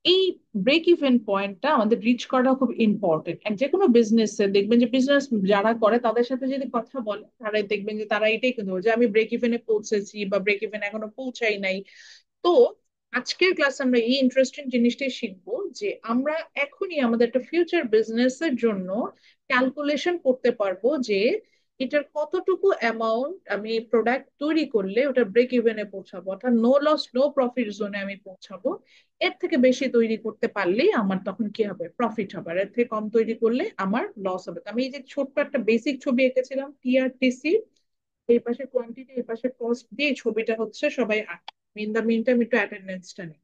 এই ব্রেক ইভেন পয়েন্টটা আমাদের রিচ করা খুব ইম্পর্টেন্ট। যে কোনো বিজনেসে দেখবেন যে বিজনেস যারা করে তাদের সাথে যদি কথা বলে তারা দেখবেন যে তারা এটাই কিন্তু বলে যে আমি ব্রেক ইভেনে পৌঁছেছি বা ব্রেক ইভেন এখনো পৌঁছাই নাই। তো আজকের ক্লাসে আমরা এই ইন্টারেস্টিং জিনিসটাই শিখবো যে আমরা এখনই আমাদের একটা ফিউচার বিজনেসের জন্য ক্যালকুলেশন করতে পারবো যে এটার কতটুকু অ্যামাউন্ট আমি প্রোডাক্ট তৈরি করলে ওটা ব্রেক ইভেনে পৌঁছাবো, অর্থাৎ নো লস নো প্রফিট জোনে আমি পৌঁছাবো। এর থেকে বেশি তৈরি করতে পারলেই আমার তখন কি হবে, প্রফিট হবে। আর এর থেকে কম তৈরি করলে আমার লস হবে। তো আমি এই যে ছোট্ট একটা বেসিক ছবি এঁকেছিলাম টিআরটিসি, এই পাশে কোয়ান্টিটি এই পাশে কস্ট দিয়ে এই ছবিটা হচ্ছে সবাই ইন দা মিন টাইম একটু অ্যাটেন্ডেন্সটা নিই,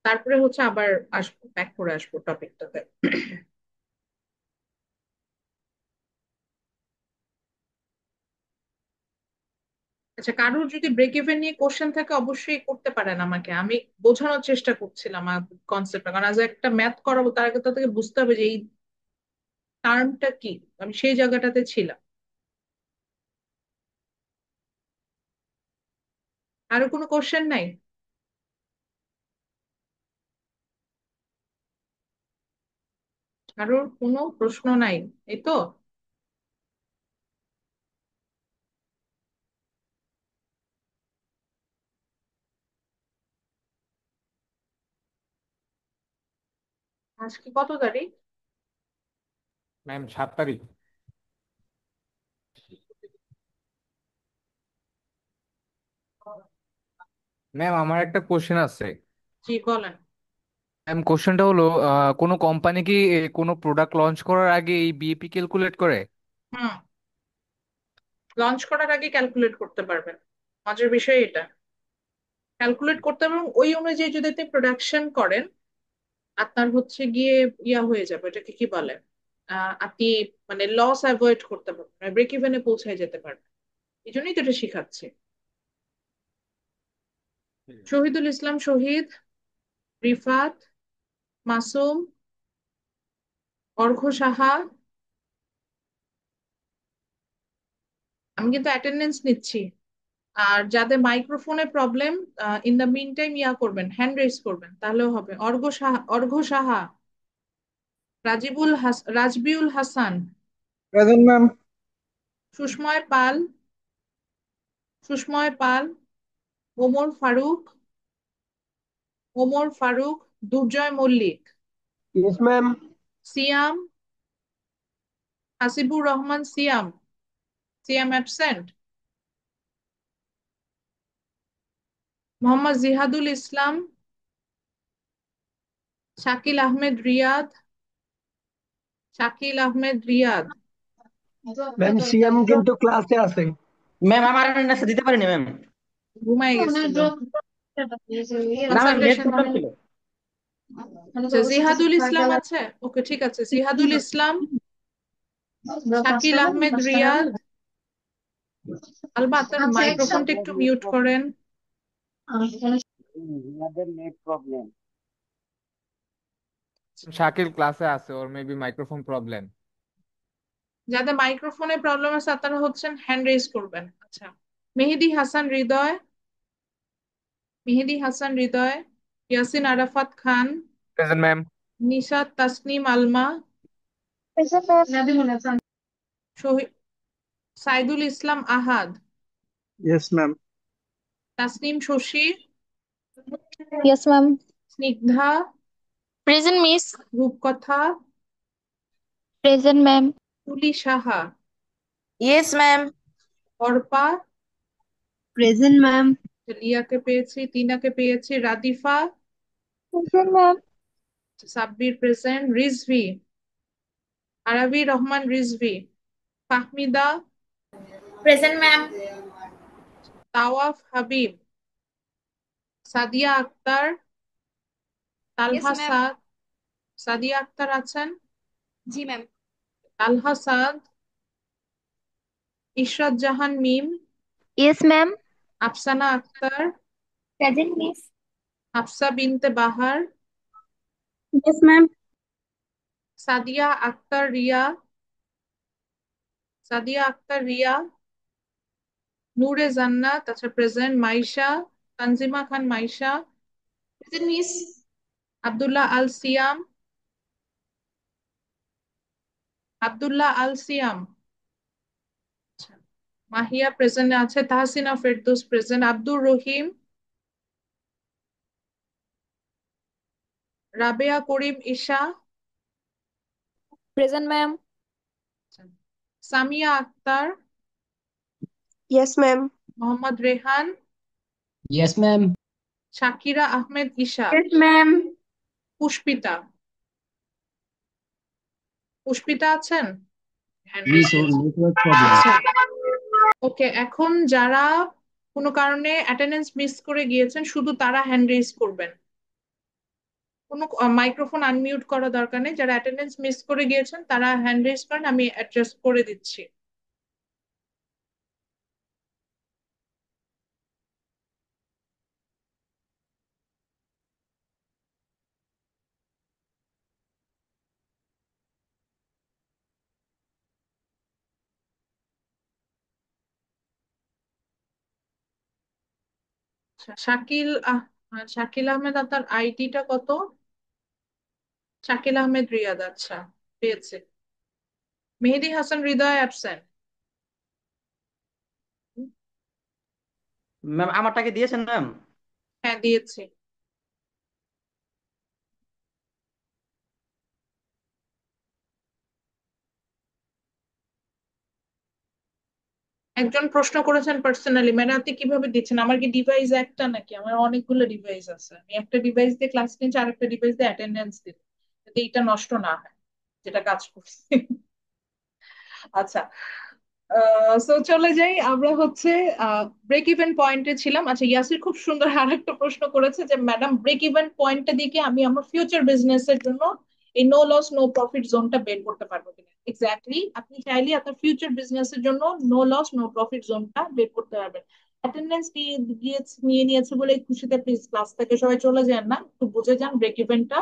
তারপরে হচ্ছে আবার আসবো, ব্যাক করে আসবো টপিকটাতে। আচ্ছা, কারোর যদি ব্রেক ইভেন নিয়ে কোশ্চেন থাকে অবশ্যই করতে পারেন আমাকে, আমি বোঝানোর চেষ্টা করছিলাম কনসেপ্টটা। কারণ আজ একটা ম্যাথ করাবো তার আগে তাদেরকে বুঝতে হবে যে এই টার্মটা কি। আমি সেই জায়গাটাতে ছিলাম। আরো কোনো কোশ্চেন নাই? কারোর কোনো প্রশ্ন নাই? এই তো। আজকে কত তারিখ?
ম্যাম 7 তারিখ। ম্যাম আমার একটা কোশ্চেন আছে।
জি বলেন।
ম্যাম কোশ্চেনটা হলো কোনো কোম্পানি কি কোনো প্রোডাক্ট লঞ্চ করার আগে এই বিএপি ক্যালকুলেট করে?
হুম, লঞ্চ করার আগে ক্যালকুলেট করতে পারবেন। মজার বিষয় এটা, ক্যালকুলেট করতে পারবেন। ওই অনুযায়ী যদি আপনি প্রোডাকশন করেন আপনার হচ্ছে গিয়ে ইয়া হয়ে যাবে, এটাকে কি বলে, আপনি মানে লস অ্যাভয়েড করতে পারবেন, ব্রেক ইভেনে পৌঁছায় যেতে পারবেন। এই জন্যই তো এটা শিখাচ্ছে। শহীদুল ইসলাম শহীদ, রিফাত, মাসুম, অর্ঘ্য সাহা। আমি কিন্তু অ্যাটেন্ডেন্স নিচ্ছি। আর যাদের মাইক্রোফোনে problem, in the meantime ইয়া করবেন, হ্যান্ড রেজ করবেন, তাহলেও হবে। Arghya Saha, Rajbiul Hasan,
present ma'am.
Sushomoy Pal, Sushomoy Pal, Omar Faruk, Omar Faruk, Durjoy Mallick,
yes ma'am.
Siam, Hasibur Rahman Siam, Siam absent, Mohammad Jihadul Islam, Shakil Ahmed Riyad, Shakil Ahmed Riyad.
Ma'am CM কিন্তু ক্লাসে আছে।
ম্যাম আমার অ্যাটেন্ডেন্স দিতে পারিনি ম্যাম।
ঘুমাই গেছিল
না ম্যাম নেট
কনসালটেশন।
প্রবলেম ছিল।
আচ্ছা, জিহাদুল ইসলাম আছে, ওকে ঠিক আছে। জিহাদুল ইসলাম, শাকিল আহমেদ রিয়াদ। আলবা আপনার মাইক্রোফোনটা একটু মিউট করেন।
আমাদের নেট প্রবলেম।
শাকিল ক্লাসে আছে, ওর মেবি মাইক্রোফোন প্রবলেম।
যাদের মাইক্রোফোনে প্রবলেম আছে আপনারা হচ্ছেন হ্যান্ড রেজ করবেন। আচ্ছা, Mehedi Hasan Hridoy, Mehedi Hasan Hridoy, Yasin Arafat Khan,
present ma'am.
Nishat Tasnim Alma, Shahid Saidul Islam Ahad,
yes ma'am.
Tasnim Shashi,
Yes, ma'am.
Snigdha,
Present, miss.
Rupkotha,
Present, ma'am.
Tuli Saha,
yes ma'am.
Arpa,
Present, ma'am.
লিয়াকে পেয়েছি, তিনাকে পেয়েছি, Radifa,
Present, ma'am.
Sabbir present, Rizvi, Arabi Rahman Rizvi, Fahmida,
present ma'am.
Tawaf Habib, Sadia Akter,
yes
Talha
ma'am.
Saad. Sadia Akter আছেন?
জি ম্যাম।
তালহা Saad, Ishrat Jahan Mim,
Yes, ma'am.
Afsana Akter,
Present, miss.
Hafsa Binte Bahar,
Yes, ma'am.
Sadia Akter Riya, Sadia Akter Riya, নূরে জান্নাত, আচ্ছা প্রেজেন্ট, মাইশা, তানজিমা খান মাইশা,
Present, Miss.
আব্দুল্লাহ আল সিয়াম, আব্দুল্লাহ আল সিয়াম। আচ্ছা, Mahiya present আছে, তাহসিনা ফেরদৌস প্রেজেন্ট, আব্দুর রহিম, রাবেয়া করিম ঈশা,
Present, ma'am.
আচ্ছা, Samia Akter,
Yes, ma'am.
Mohammad Rehan,
Yes, ma'am.
Shakira Ahmed Isha,
Yes, ma'am.
Pushpita, Pushpita আছেন? হ্যান্ড রেজ
Miss, or
করেছেন।
network problem.
আচ্ছা, ওকে, এখন যারা কোনো কারণে অ্যাটেন্ডেন্স মিস করে গিয়েছেন শুধু তারা হ্যান্ড রেজ করবেন। কোনো মাইক্রোফোন আনমিউট করা দরকার নেই। যারা অ্যাটেন্ডেন্স মিস করে গিয়েছেন তারা হ্যান্ড রেজ করেন, আমি অ্যাডজাস্ট করে দিচ্ছি। আচ্ছা, শাকিল আহমেদ, আপনার আইডিটা কত? শাকিল আহমেদ রিয়াদ, আচ্ছা, পেয়েছে। মেহেদি হাসান হৃদয় অ্যাবসেন্ট।
ম্যাম আমারটাকে দিয়েছেন ম্যাম?
হ্যাঁ, দিয়েছি। একজন প্রশ্ন করেছেন পার্সোনালি, মানে আপনি কিভাবে দিচ্ছেন? আমার কি ডিভাইস একটা নাকি? আমার অনেকগুলো ডিভাইস আছে, আমি একটা ডিভাইস দিয়ে ক্লাস নিচ্ছি আর একটা ডিভাইস দিয়ে অ্যাটেন্ডেন্স দিচ্ছি, যাতে এইটা নষ্ট না হয় যেটা কাজ করছি। আচ্ছা, সো চলে যাই আমরা হচ্ছে ব্রেক ইভেন পয়েন্টে ছিলাম। আচ্ছা, ইয়াসির খুব সুন্দর আর একটা প্রশ্ন করেছে যে ম্যাডাম ব্রেক ইভেন পয়েন্টটা দিকে আমি আমার ফিউচার বিজনেস এর জন্য এই নো লস নো প্রফিট জোনটা বের করতে পারবো কিনা। এক্স্যাক্টলি, আপনি চাইলে আপনার ফিউচার বিজনেস এর জন্য নো লস নো প্রফিট জোনটা বের করতে পারবেন। অ্যাটেন্ডেন্স নিয়ে নিয়েছে বলে খুশিতে প্লিজ ক্লাস থেকে সবাই চলে যান না, একটু বুঝে যান ব্রেক ইভেনটা।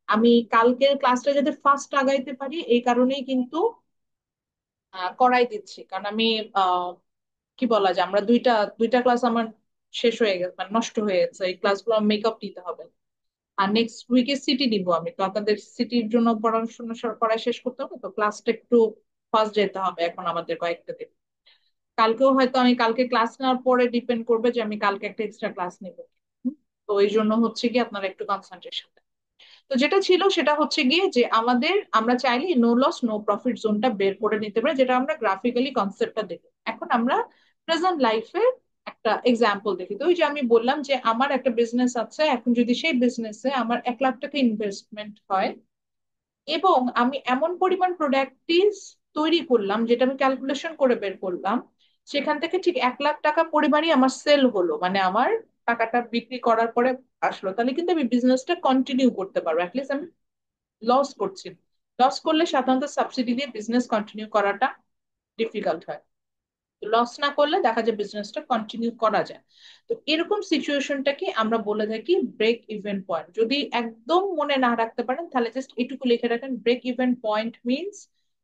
আমি কালকের ক্লাসটা যাতে ফার্স্ট আগাইতে পারি এই কারণেই কিন্তু করাই দিচ্ছি, কারণ আমি আহ কি বলা যায়, আমরা দুইটা দুইটা ক্লাস আমার শেষ হয়ে গেছে, মানে নষ্ট হয়ে গেছে, এই ক্লাসগুলো মেকআপ দিতে হবে। আর নেক্সট উইকে সিটি দিব আমি, তো আপনাদের সিটির জন্য পড়াশোনা পড়া শেষ করতে হবে, তো ক্লাসটা একটু ফাস্ট যেতে হবে এখন আমাদের কয়েকটা দিন। কালকেও হয়তো আমি কালকে ক্লাস নেওয়ার পরে ডিপেন্ড করবে যে আমি কালকে একটা এক্সট্রা ক্লাস নিব। তো এই জন্য হচ্ছে কি আপনারা একটু কনসেন্ট্রেশন। তো যেটা ছিল সেটা হচ্ছে গিয়ে যে আমরা চাইলে নো লস নো প্রফিট জোনটা বের করে নিতে পারি, যেটা আমরা গ্রাফিক্যালি কনসেপ্টটা দেখি। এখন আমরা প্রেজেন্ট লাইফে একটা এক্সাম্পল দেখি। তো ওই যে আমি বললাম যে আমার একটা বিজনেস আছে, এখন যদি সেই বিজনেসে আমার 1 লাখ টাকা ইনভেস্টমেন্ট হয় এবং আমি এমন পরিমাণ প্রোডাক্টিভ তৈরি করলাম যেটা আমি ক্যালকুলেশন করে বের করলাম, সেখান থেকে ঠিক 1 লাখ টাকা পরিমাণই আমার সেল হলো, মানে আমার টাকাটা বিক্রি করার পরে আসলো, তাহলে কিন্তু আমি বিজনেসটা কন্টিনিউ করতে পারবো। অ্যাটলিস্ট আমি লস করছি না। লস করলে সাধারণত সাবসিডি দিয়ে বিজনেস কন্টিনিউ করাটা ডিফিকাল্ট হয়, লস না করলে দেখা যায় বিজনেসটা কন্টিনিউ করা যায়। তো এরকম সিচুয়েশনটাকে আমরা বলে থাকি ব্রেক ইভেন পয়েন্ট। যদি একদম মনে না রাখতে পারেন তাহলে জাস্ট এটুকু লিখে রাখেন, break even point means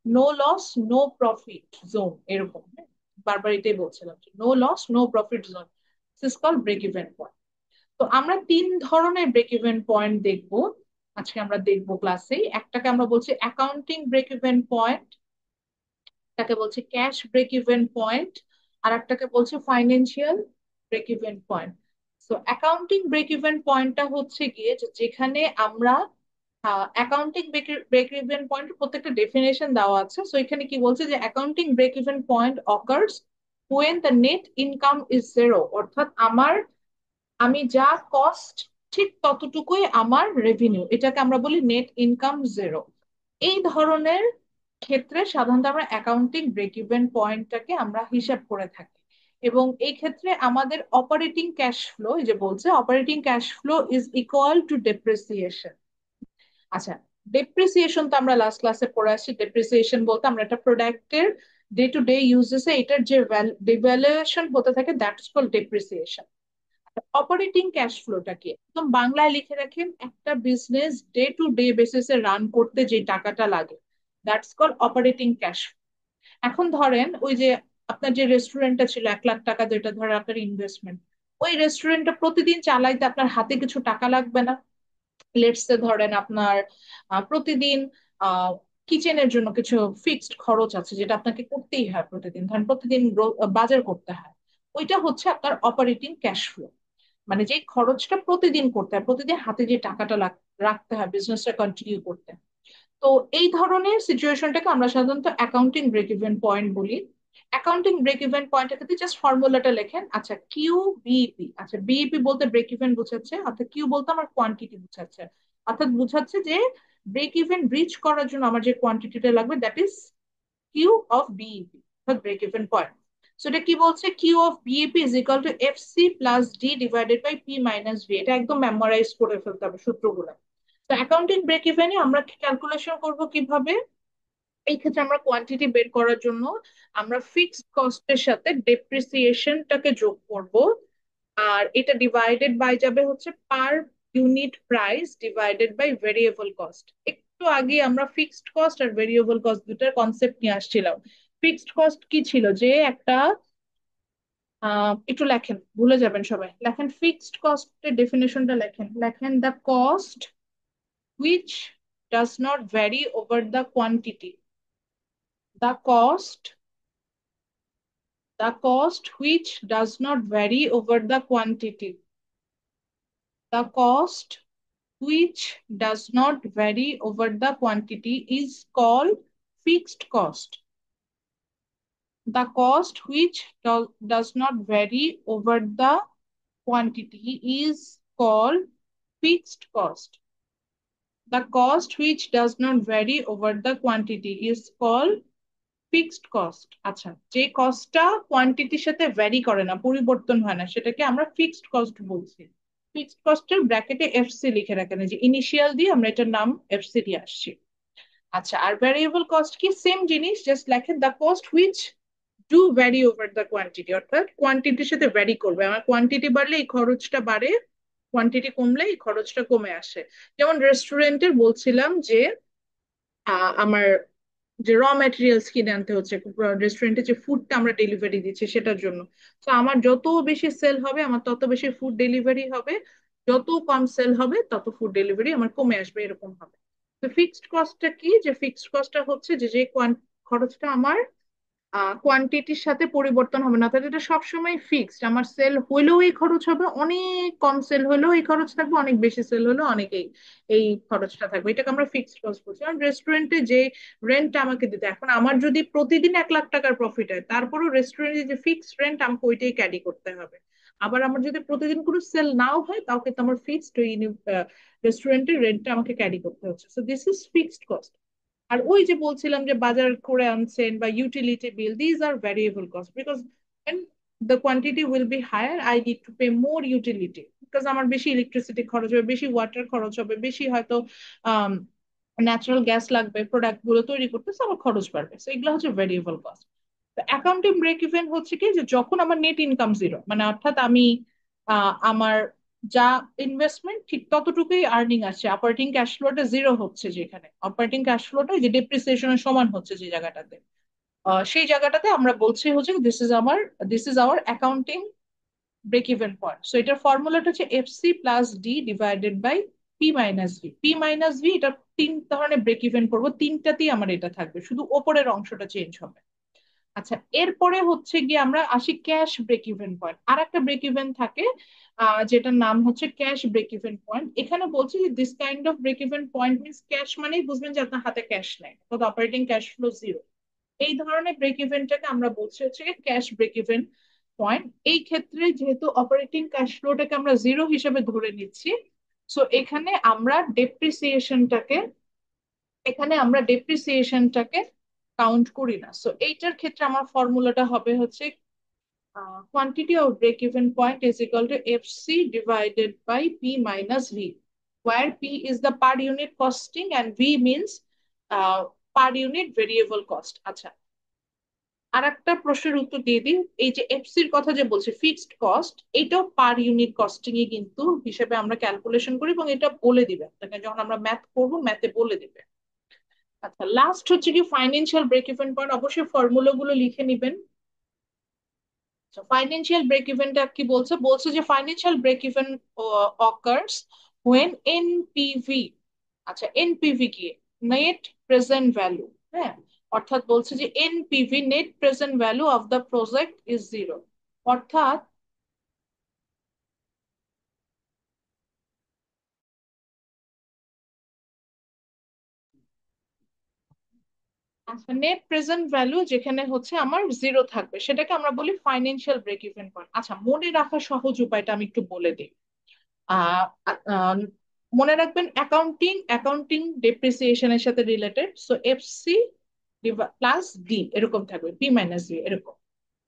no loss no profit zone, এরকম। বারবার এটাই বলছিলাম, no loss no profit zone is call break even point. তো আমরা 3 ধরনের ব্রেক ইভেন পয়েন্ট দেখবো আজকে, আমরা দেখবো ক্লাসে। একটাকে আমরা বলছি অ্যাকাউন্টিং ব্রেক ইভেন পয়েন্ট, একটাকে বলছি ক্যাশ ব্রেক ইভেন পয়েন্ট, আর একটাকে বলছি ফাইন্যান্সিয়াল ব্রেক ইভেন পয়েন্ট। তো অ্যাকাউন্টিং ব্রেক ইভেন পয়েন্টটা হচ্ছে গিয়ে যেখানে আমরা অ্যাকাউন্টিং ব্রেক ইভেন পয়েন্ট প্রত্যেকটা ডেফিনেশন দেওয়া আছে। সো এখানে কি বলছে যে accounting break even point occurs when the net income is zero, অর্থাৎ আমি যা কস্ট ঠিক ততটুকুই আমার রেভিনিউ, এটাকে আমরা বলি নেট ইনকাম জিরো। এই ধরনের ক্ষেত্রে সাধারণত আমরা অ্যাকাউন্টিং ব্রেক ইভেন পয়েন্টটাকে আমরা হিসাব করে থাকি। এবং এই ক্ষেত্রে আমাদের অপারেটিং ক্যাশ ফ্লো, এই যে বলছে operating cash flow is equal two depreciation. আচ্ছা, ডেপ্রিসিয়েশন তো আমরা লাস্ট ক্লাসে পড়ে আসছি। ডেপ্রিসিয়েশন বলতে আমরা একটা প্রোডাক্টের ডে টু ডে ইউজেসে এটার যে ডিভ্যালুয়েশন হতে থাকে, that's call depreciation. Operating cash ফ্লোটা কি, একদম বাংলায় লিখে রাখেন, একটা বিজনেস ডে টু ডে বেসিসে রান করতে যে টাকাটা লাগে, দ্যাটস কল অপারেটিং ক্যাশ। এখন ধরেন ওই যে আপনার যে রেস্টুরেন্টটা ছিল 1 লাখ টাকা, যেটা ধরে আপনার ইনভেস্টমেন্ট, ওই রেস্টুরেন্টটা প্রতিদিন চালাইতে আপনার হাতে কিছু টাকা লাগবে না। লেটস সে ধরেন আপনার প্রতিদিন কিচেনের জন্য কিছু ফিক্সড খরচ আছে যেটা আপনাকে করতেই হয় প্রতিদিন, ধরেন প্রতিদিন বাজার করতে হয়। ওইটা হচ্ছে আপনার অপারেটিং ক্যাশ ফ্লো, মানে যে খরচটা প্রতিদিন করতে হয়, প্রতিদিন হাতে যে টাকাটা রাখতে হয় বিজনেসটা কন্টিনিউ করতে। তো এই ধরনের সিচুয়েশনটাকে আমরা সাধারণত অ্যাকাউন্টিং ব্রেক ইভেন পয়েন্ট বলি। অ্যাকাউন্টিং ব্রেক ইভেন পয়েন্টের ক্ষেত্রে জাস্ট ফর্মুলাটা লেখেন। আচ্ছা, কিউ বিইপি, আচ্ছা বিইপি বলতে ব্রেক ইভেন বোঝাচ্ছে, অর্থাৎ কিউ বলতে আমার কোয়ান্টিটি বোঝাচ্ছে, অর্থাৎ বোঝাচ্ছে যে ব্রেক ইভেন রিচ করার জন্য আমার যে কোয়ান্টিটিটা লাগবে that is Q of BEP, অর্থাৎ ব্রেক ইভেন পয়েন্ট। সো এটা কি বলছে, Q of BEP is equal to FC plus D divided by P minus V. এটা একদম মেমোরাইজ করে ফেলতে হবে সূত্রগুলো। তো অ্যাকাউন্টিং ব্রেক ইভেনে আমরা ক্যালকুলেশন করব কিভাবে? এই ক্ষেত্রে আমরা কোয়ান্টিটি বের করার জন্য আমরা ফিক্সড কস্টের সাথে ডেপ্রিসিয়েশনটাকে যোগ করব, আর এটা ডিভাইডেড বাই যাবে হচ্ছে per unit price divided by variable cost. একটু আগে আমরা ফিক্সড কস্ট আর ভেরিয়েবল কস্ট দুটার কনসেপ্ট নিয়ে আসছিলাম। ফিক্সড কস্ট কি ছিল, যে একটা একটু লেখেন, ভুলে যাবেন সবাই, লেখেন ফিক্সড কস্টের ডেফিনেশনটা লেখেন, লেখেন the cost which does not vary over the quantity. The cost which does not vary over the quantity. The cost which does not vary over the quantity is called fixed cost. The cost which does not vary over the quantity is called fixed cost. The cost which does not vary over the quantity is called fixed cost. আচ্ছা, যে কস্টটা কোয়ান্টিটির সাথে vary করে না, পরিবর্তন হয় না, সেটাকে আমরা ফিক্সড কস্ট বলছি। ফিক্সড কস্টের ব্র্যাকেটে এফসি লিখে রাখেন, যে ইনিশিয়াল দিয়ে আমরা এটার নাম এফসি দিয়ে আসছি। আচ্ছা, আর ভ্যারিয়েবল কস্ট কি? সেম জিনিস, জাস্ট লেখেন the cost which do vary over the quantity, অর্থাৎ কোয়ান্টিটির সাথে ভ্যারি করবে। আমার কোয়ান্টিটি বাড়লে এই খরচটা বাড়ে, কোয়ান্টিটি কমলে এই খরচটা কমে আসে। যেমন রেস্টুরেন্টের বলছিলাম যে আমার যে র ম্যাটেরিয়ালস কিনে আনতে হচ্ছে রেস্টুরেন্টে, যে ফুডটা আমরা ডেলিভারি দিচ্ছি সেটার জন্য। তো আমার যত বেশি সেল হবে আমার তত বেশি ফুড ডেলিভারি হবে, যত কম সেল হবে তত ফুড ডেলিভারি আমার কমে আসবে, এরকম হবে। তো ফিক্সড কস্টটা কি? যে ফিক্সড কস্টটা হচ্ছে যে যে খরচটা আমার কোয়ান্টিটির সাথে পরিবর্তন হবে না, অর্থাৎ এটা সবসময় ফিক্সড। আমার সেল হইলেও এই খরচ হবে, অনেক কম সেল হলেও এই খরচ থাকবে, অনেক বেশি সেল হলেও অনেকেই এই খরচটা থাকবে। এটাকে আমরা ফিক্সড কস্ট বলছি। কারণ রেস্টুরেন্টে যে রেন্ট আমাকে দিতে, এখন আমার যদি প্রতিদিন 1 লাখ টাকার প্রফিট হয়, তারপরও রেস্টুরেন্টে যে ফিক্সড রেন্ট আমাকে ওইটাই ক্যারি করতে হবে। আবার আমার যদি প্রতিদিন কোনো সেল নাও হয়, তাও কিন্তু আমার ফিক্সড ওই রেস্টুরেন্টের রেন্টটা আমাকে ক্যারি করতে হচ্ছে। So this is fixed cost. আর ওই যে বলছিলাম যে বাজার করে আনছেন বা utility bill, these are variable cost, because the quantity will be higher, I need to pay more utility, because আমার বেশি ইলেকট্রিসিটি খরচ হবে, বেশি ওয়াটার খরচ হবে, বেশি হয়তো ন্যাচারাল গ্যাস লাগবে প্রোডাক্ট গুলো তৈরি করতে, so আমার খরচ বাড়বে। So এগুলো হচ্ছে ভ্যারিয়েবল কস্ট। তো অ্যাকাউন্টিং ব্রেক ইভেন হচ্ছে কি, যে যখন আমার নেট ইনকাম জিরো, মানে অর্থাৎ আমি আমার যা ইনভেস্টমেন্ট ঠিক ততটুকুই আর্নিং আসছে, অপারেটিং ক্যাশ ফ্লোটা জিরো হচ্ছে, যেখানে অপারেটিং ক্যাশ ফ্লোটা যে ডেপ্রিসিয়েশনের সমান হচ্ছে যে জায়গাটাতে, সেই জায়গাটাতে আমরা বলছি হচ্ছে this is our accounting break even point. So এটার ফর্মুলাটা হচ্ছে FC plus D divided by P minus V. P minus V, এটা 3 ধরনের ব্রেক ইভেন করবো, 3টাতেই আমার এটা থাকবে, শুধু ওপরের অংশটা চেঞ্জ হবে। আচ্ছা, এরপরে হচ্ছে গিয়ে আমরা আসি ক্যাশ ব্রেক ইভেন পয়েন্ট। আর একটা ব্রেক ইভেন থাকে যেটার নাম হচ্ছে ক্যাশ ব্রেক ইভেন পয়েন্ট। এখানে বলছি যে this kind of break even point means, cash মানেই বুঝবেন যে আপনার হাতে ক্যাশ নেই, অর্থাৎ অপারেটিং ক্যাশ ফ্লো জিরো। এই ধরনের ব্রেক ইভেনটাকে আমরা বলছি হচ্ছে ক্যাশ ব্রেক ইভেন পয়েন্ট। এই ক্ষেত্রে যেহেতু অপারেটিং ক্যাশ ফ্লোটাকে আমরা জিরো হিসেবে ধরে নিচ্ছি, সো এখানে আমরা ডেপ্রিসিয়েশনটাকে কাউন্ট করি না। সো এইটার ক্ষেত্রে আমার ফর্মুলাটা হবে হচ্ছে quantity of break even point is equal to FC divided by P minus V, where P is the per unit costing and V means per unit variable cost. আচ্ছা, আর একটা প্রশ্নের উত্তর দিয়ে দিই। এই যে এফসির কথা যে বলছে ফিক্সড কস্ট, এটাও পার ইউনিট কস্টিং এ কিন্তু হিসেবে আমরা ক্যালকুলেশন করি, এবং এটা বলে দিবে আপনাকে যখন আমরা ম্যাথ করবো, ম্যাথে বলে দিবে। আচ্ছা, লাস্ট হচ্ছে কি ফাইন্যান্সিয়াল ব্রেক ইভেন পয়েন্ট। অবশ্যই ফর্মুলা গুলো লিখে নিবেন। ফাইন্যান্সিয়াল ব্রেক ইভেনটা কি বলছে? বলছে যে financial break even occurs when NPV, আচ্ছা এনপিভি কি? Net present value. হ্যাঁ, অর্থাৎ বলছে যে NPV net present value of the project is zero. অর্থাৎ আচ্ছা নেট প্রেজেন্ট ভ্যালু যেখানে হচ্ছে আমার জিরো থাকবে সেটাকে আমরা বলি ফাইন্যান্সিয়াল ব্রেক ইভেন পয়েন্ট। আচ্ছা মনে রাখা সহজ উপায়টা আমি একটু বলে দিই। আহ আহ, মনে রাখবেন অ্যাকাউন্টিং অ্যাকাউন্টিং ডেপ্রিসিয়েশনের সাথে related, so FC plus D এরকম থাকবে, পি মাইনাস ডি এরকম।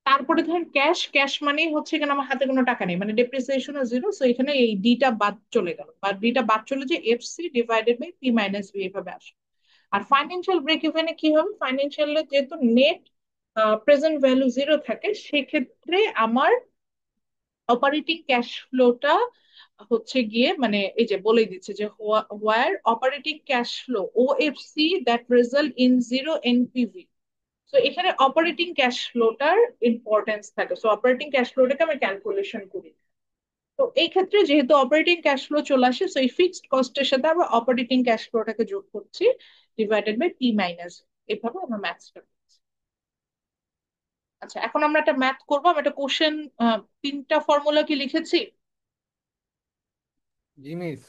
তারপরে ধরেন ক্যাশ, ক্যাশ মানেই হচ্ছে এখানে আমার হাতে কোনো টাকা নেই, মানে ডেপ্রিসিয়েশন জিরো, সো এখানে এই ডিটা বাদ চলে গেল, বা ডিটা বাদ চলে যে FC divided by P minus B এভাবে আসে। আর ফাইন্যান্সিয়াল ব্রেক ইভেনে কি হবে? ফাইন্যান্সিয়াল যেহেতু নেট প্রেজেন্ট ভ্যালু জিরো থাকে, সেক্ষেত্রে আমার অপারেটিং ক্যাশ ফ্লোটা হচ্ছে গিয়ে মানে এই যে বলে দিচ্ছে যে where operating cash flow OFC that result in zero NPV. তো এখানে অপারেটিং ক্যাশ ফ্লোটার ইম্পর্টেন্স থাকে, সো অপারেটিং ক্যাশ ফ্লোটাকে আমি ক্যালকুলেশন করি। তো এই ক্ষেত্রে যেহেতু অপারেটিং ক্যাশ ফ্লো চলে আসে, সো এই ফিক্সড কস্টের সাথে আমরা অপারেটিং ক্যাশ ফ্লোটাকে যোগ করছি ডিভাইডেড বাই পি মাইনাস, এভাবে আমরা ম্যাথসটা করছি। আচ্ছা এখন আমরা একটা ম্যাথ করবো। আমি একটা কোশ্চেন, তিনটা ফর্মুলা কি লিখেছি?
জি মিস।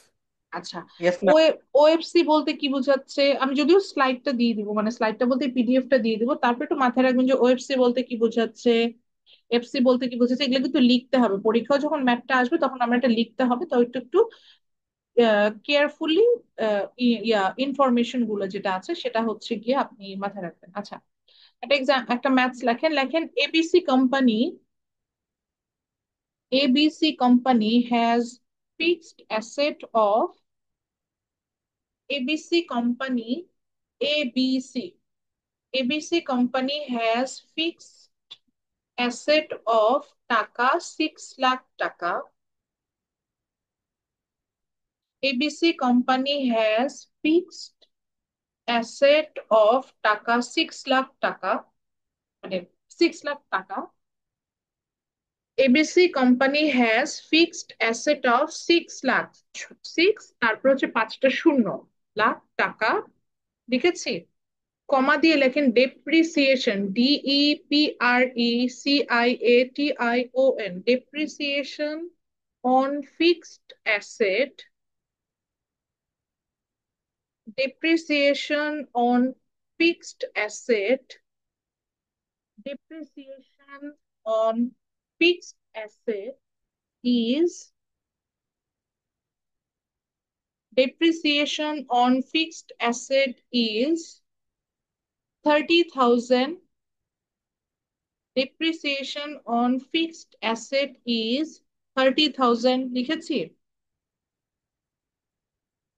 আচ্ছা,
Yes,
ও
ma'am.
ওএফসি বলতে কি বোঝাচ্ছে? আমি যদিও স্লাইডটা দিয়ে দিব, মানে স্লাইডটা বলতে পিডিএফটা দিয়ে দিব, তারপর একটু মাথায় রাখবেন যে ওএফসি বলতে কি বোঝাচ্ছে, এফসি বলতে কি বোঝাচ্ছে, এগুলো কিন্তু লিখতে হবে। পরীক্ষা যখন ম্যাথটা আসবে তখন আমরা এটা লিখতে হবে, তো একটু একটু কেয়ারফুলি ইনফরমেশন গুলো যেটা আছে সেটা হচ্ছে গিয়ে আপনি মাথায় রাখবেন। আচ্ছা একটা এক্সাম, একটা ম্যাথস লেখেন, লেখেন ABC company has fixed asset of ABC company ABC ABC company has fixed asset of টাকা 6 লাখ টাকা। ABC company has fixed asset of টাকা 6 লাখ টাকা, মানে 6 লাখ টাকা। ABC company has fixed asset of 6 lakh, তারপর হচ্ছে 5টা শূন্য লাখ টাকা লিখেছি। কমা দিয়ে লেখেন depreciation, DEPRECIATION, depreciation on fixed asset, depreciation on fixed asset, depreciation on fixed asset is depreciation on fixed asset is 30,000, depreciation on fixed asset is 30,000 লিখেছি।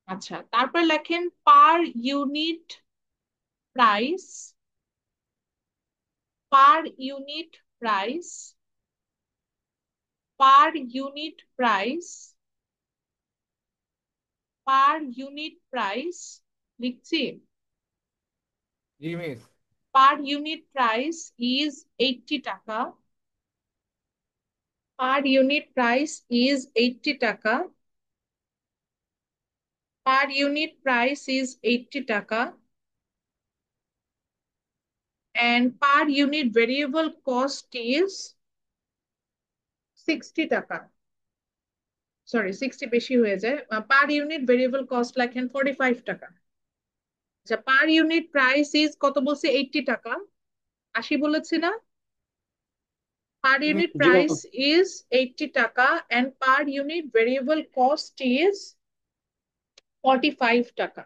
আচ্ছা তারপর লেখেন per unit price, per unit price, per unit price, per unit price লিখছি।
জি miss.
Per unit price is 80 টাকা, পার unit price is 80 টাকা, পার unit price is 80 টাকা, and per unit variable cost is 60 টাকা। সরি 60 বেশি হয়ে যায়, পার ইউনিট ভেরিয়েবল কস্ট লেখেন 45 টাকা। আচ্ছা পার ইউনিট প্রাইস ইজ কত বলছে? 80 টাকা, 80 বলেছি না? Per unit
G ma'am.
Price is 80 টাকা and per unit variable cost is 45 টাকা।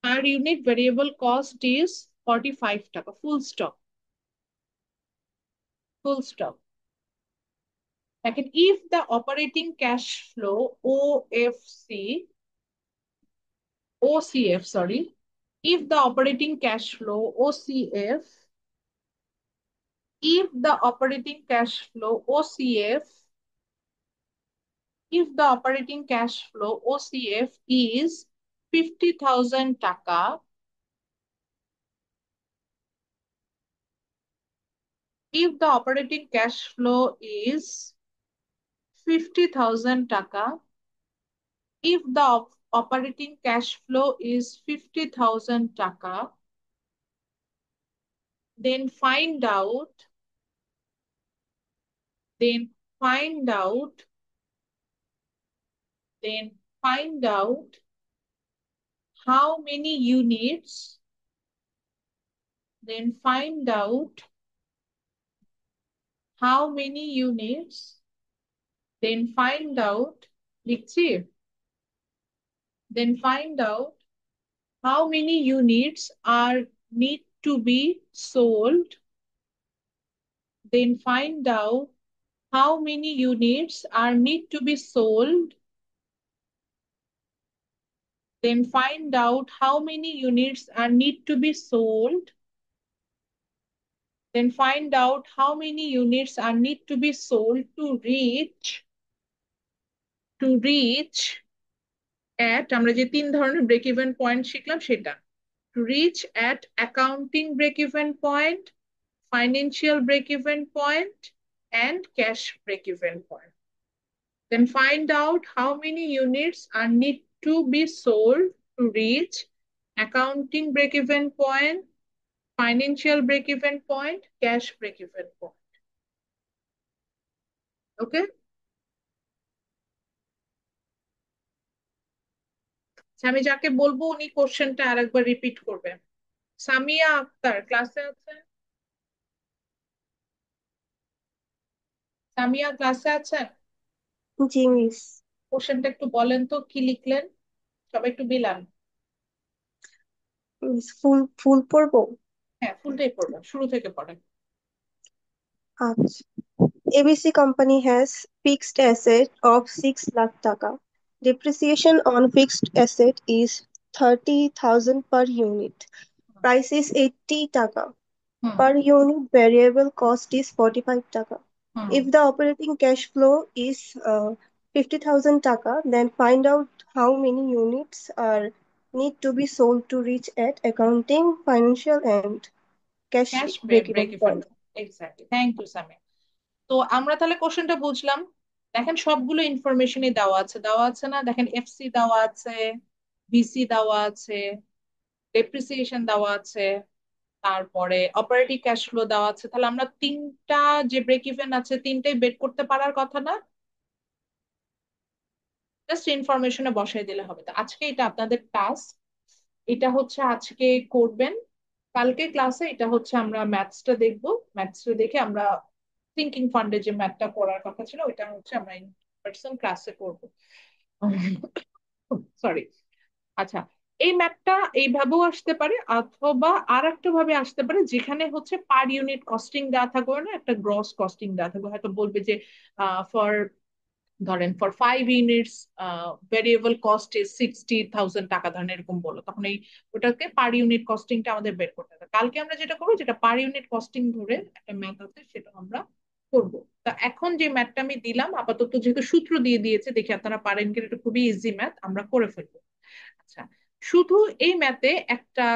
Per unit variable cost is 45 টাকা, ফুল স্টপ, ফুল স্টপ। দেখেন if the operating cash flow OCF, sorry, if the operating cash flow OCF, if the operating cash flow OCF, if the operating cash flow OCF is 50,000 টাকা, if the operating cash flow is 50,000 taka, if the operating cash flow is 50,000 taka, then find out, then find out, then find out how many units, then find out how many units, then find out, লিখছি, then find out how many units are need to be sold, then find out how many units are need to be sold, then find out how many units are need to be sold, then find out how many units are need to be sold to reach at, আমরা যে তিন ধরনের break even point শিখলাম সেটা, to reach at accounting break even point, financial break even point, and cash break even point. Then find out how many units are need to be sold to reach accounting break even point, financial break even point, cash break even point. Okay? আমি যাকে বলবো উনি কোশ্চেনটা আরেকবার repeat করবেন। সামিয়া আক্তার ক্লাসে আছে? সামিয়া ক্লাসে আছেন?
জি মিস।
কোশ্চেনটা একটু বলেন তো কি লিখলেন, সবাই একটু বিলান।
মিস ফুল ফুল পড়বো?
হ্যাঁ ফুলটাই পড়বেন, শুরু থেকে পড়েন।
আচ্ছা। ABC company has fixed asset of 6 lakh taka. Depreciation on fixed asset is 30,000 per unit. Price is 80 taka.
Hmm
Per unit variable cost is 45 taka.
Hmm
If the operating cash flow is 50,000 taka, then find out how many units are need to be sold to reach at accounting, financial, and cash
cash
break-even
break even,
point.
Exactly, thank you Samia. তো আমরা তাহলে কোশ্চেনটা বুঝলাম। দেখেন সবগুলো ইনফরমেশনই দেওয়া আছে না, দেখেন এফসি দেওয়া আছে, ভিসি দেওয়া আছে, ডেপ্রিসিয়েশন দেওয়া আছে, তারপরে অপারেটিং ক্যাশ ফ্লো দেওয়া আছে। তাহলে আমরা তিনটা যে ব্রেক ইভেন আছে তিনটাই বের করতে পারার কথা না, জাস্ট ইনফরমেশনে বসাই দিলে হবে। তো আজকে এটা আপনাদের টাস্ক, এটা হচ্ছে আজকে করবেন। কালকে ক্লাসে এটা হচ্ছে আমরা ম্যাথসটা দেখবো, ম্যাথসটা দেখে আমরা থিঙ্কিং ফান্ডে যে ম্যাথটা করার কথা ছিল ওইটা হচ্ছে আমরা ইন পার্সন ক্লাসে করবো। সরি। আচ্ছা, এই ম্যাথটা এইভাবেও আসতে পারে অথবা আর একটা ভাবে আসতে পারে যেখানে হচ্ছে পার ইউনিট কস্টিং দেওয়া থাকবে না, একটা গ্রস কস্টিং দেওয়া থাকবে, হয়তো বলবে যে ফর ধরেন for 5 units variable cost is 60,000 টাকা, ধরেন এরকম বলো, তখন এই ওটাকে পার ইউনিট কস্টিংটা আমাদের বের করতে হবে। কালকে আমরা যেটা করবো, যেটা পার ইউনিট কস্টিং ধরে একটা ম্যাথ আছে সেটা আমরা করবো। তা এখন যে ম্যাথটা আমি দিলাম আপাতত যেহেতু সূত্র দিয়ে দিয়েছে, দেখি আপনারা পারেন কিনা, এটা খুবই ইজি ম্যাথ, আমরা করে ফেলবো। আচ্ছা, শুধু এই ম্যাথে একটা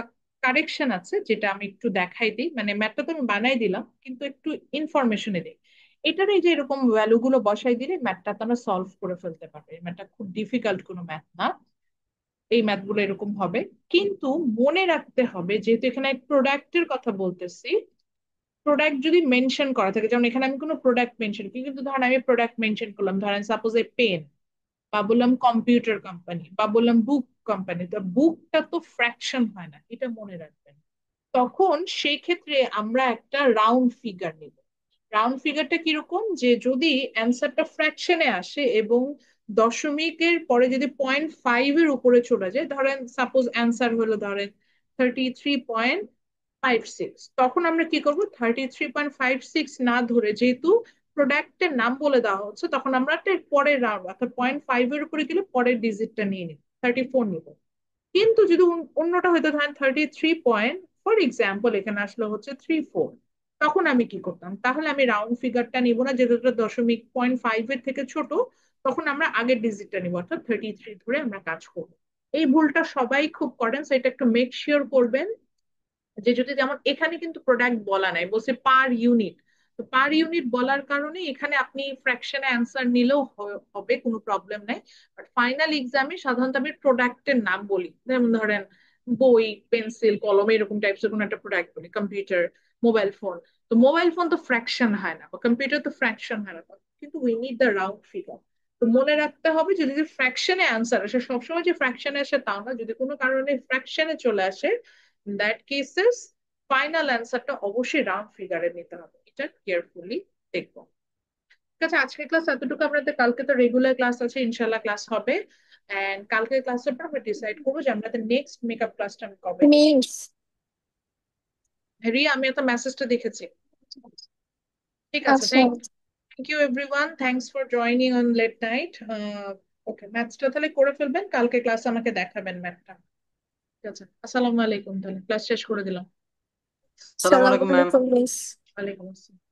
কারেকশন আছে যেটা আমি একটু দেখাই দিই, মানে ম্যাথটা তো আমি বানাই দিলাম কিন্তু একটু ইনফরমেশনে দিই। এটার এই যে এরকম ভ্যালু গুলো বসাই দিলে ম্যাথটা তো আমরা সলভ করে ফেলতে পারবো। এই ম্যাথটা খুব ডিফিকাল্ট কোনো ম্যাথ না, এই ম্যাথ গুলো এরকম হবে। কিন্তু মনে রাখতে হবে যেহেতু এখানে প্রোডাক্টের কথা বলতেছি, প্রোডাক্ট যদি মেনশন করা থাকে, যেমন এখানে আমি কোনো প্রোডাক্ট মেনশন করি, কিন্তু ধরেন আমি প্রোডাক্ট মেনশন করলাম, ধরেন সাপোজ এ পেন, বা বললাম কম্পিউটার কোম্পানি, বা বললাম বুক কোম্পানি, তো বুকটা তো ফ্র্যাকশন হয় না, এটা মনে রাখবেন। তখন সেই ক্ষেত্রে আমরা একটা রাউন্ড ফিগার নিব। রাউন্ড ফিগারটা কিরকম, যে যদি অ্যান্সারটা ফ্র্যাকশনে আসে এবং দশমিকের পরে যদি 0.5 এর উপরে চলে যায়, ধরেন সাপোজ অ্যান্সার হলো ধরেন 33.56, তখন আমরা কি করব, 33.56 না ধরে, যেহেতু প্রোডাক্টের নাম বলে দেওয়া হচ্ছে, তখন আমরা একটা পরের রাউন্ড অর্থাৎ 0.5 এর উপরে গেলে পরের ডিজিটটা নিয়ে নিব, 34 নিব। কিন্তু যদি অন্যটা হয়তো ধরেন 33 পয়েন্ট, ফর এক্সাম্পল এখানে আসলে হচ্ছে 34, তখন আমি কি করতাম, তাহলে আমি রাউন্ড ফিগারটা নিব না, যেহেতু এটা দশমিক 0.5 এর থেকে ছোট, তখন আমরা আগের ডিজিটটা নিব অর্থাৎ 33 ধরে আমরা কাজ করব। এই ভুলটা সবাই খুব করেন, তো এটা একটু মেক শিওর করবেন যে যদি, যেমন এখানে কিন্তু প্রোডাক্ট বলা নাই, বলছে পার ইউনিট, তো পার ইউনিট বলার কারণে এখানে আপনি ফ্র্যাকশনে অ্যান্সার নিলেও হবে, কোনো প্রবলেম নাই। বাট ফাইনাল এক্সামে সাধারণত আমি প্রোডাক্টের নাম বলি, যেমন ধরেন বই, পেন্সিল, কলম, এরকম টাইপসের কোনো একটা প্রোডাক্ট বলি, কম্পিউটার, মোবাইল ফোন। তো মোবাইল ফোন তো ফ্র্যাকশন হয় না, বা কম্পিউটার তো ফ্র্যাকশন হয় না, কিন্তু we need the round figure. তো মনে রাখতে হবে যদি ফ্র্যাকশনে অ্যান্সার আসে, সবসময় যে ফ্র্যাকশনে আসে তাও না, যদি কোনো কারণে ফ্র্যাকশনে চলে আসে, দ্যাট কেসেস ফাইনাল অ্যান্সারটা অবশ্যই রাউন্ড ফিগারে নিতে হবে, এটা কেয়ারফুলি দেখবো। ঠিক আছে, আজকের ক্লাস এতটুকু। আপনাদের কালকে তো রেগুলার ক্লাস আছে, ইনশাল্লাহ ক্লাস হবে। এন্ড কালকের ক্লাসের পর আমরা ডিসাইড করবো যে আমাদের নেক্সট মেকআপ ক্লাসটা আমি কবে নিব।
মিস
রিয়া, আমি একটা মেসেজটা দেখেছি। ঠিক আছে,
আচ্ছা
thank you everyone, thanks for joining on late night. Okay, ম্যাথসটা তাহলে করে ফেলবেন, কালকে ক্লাসে আমাকে দেখাবেন ম্যাথটা। ঠিক আছে, আসসালামু আলাইকুম, তাহলে ক্লাস শেষ করে দিলাম।
সালাম আলাইকুম ম্যাম।
সালামালাইকুম মিস
ওয়ালাইকুম আসসালাম।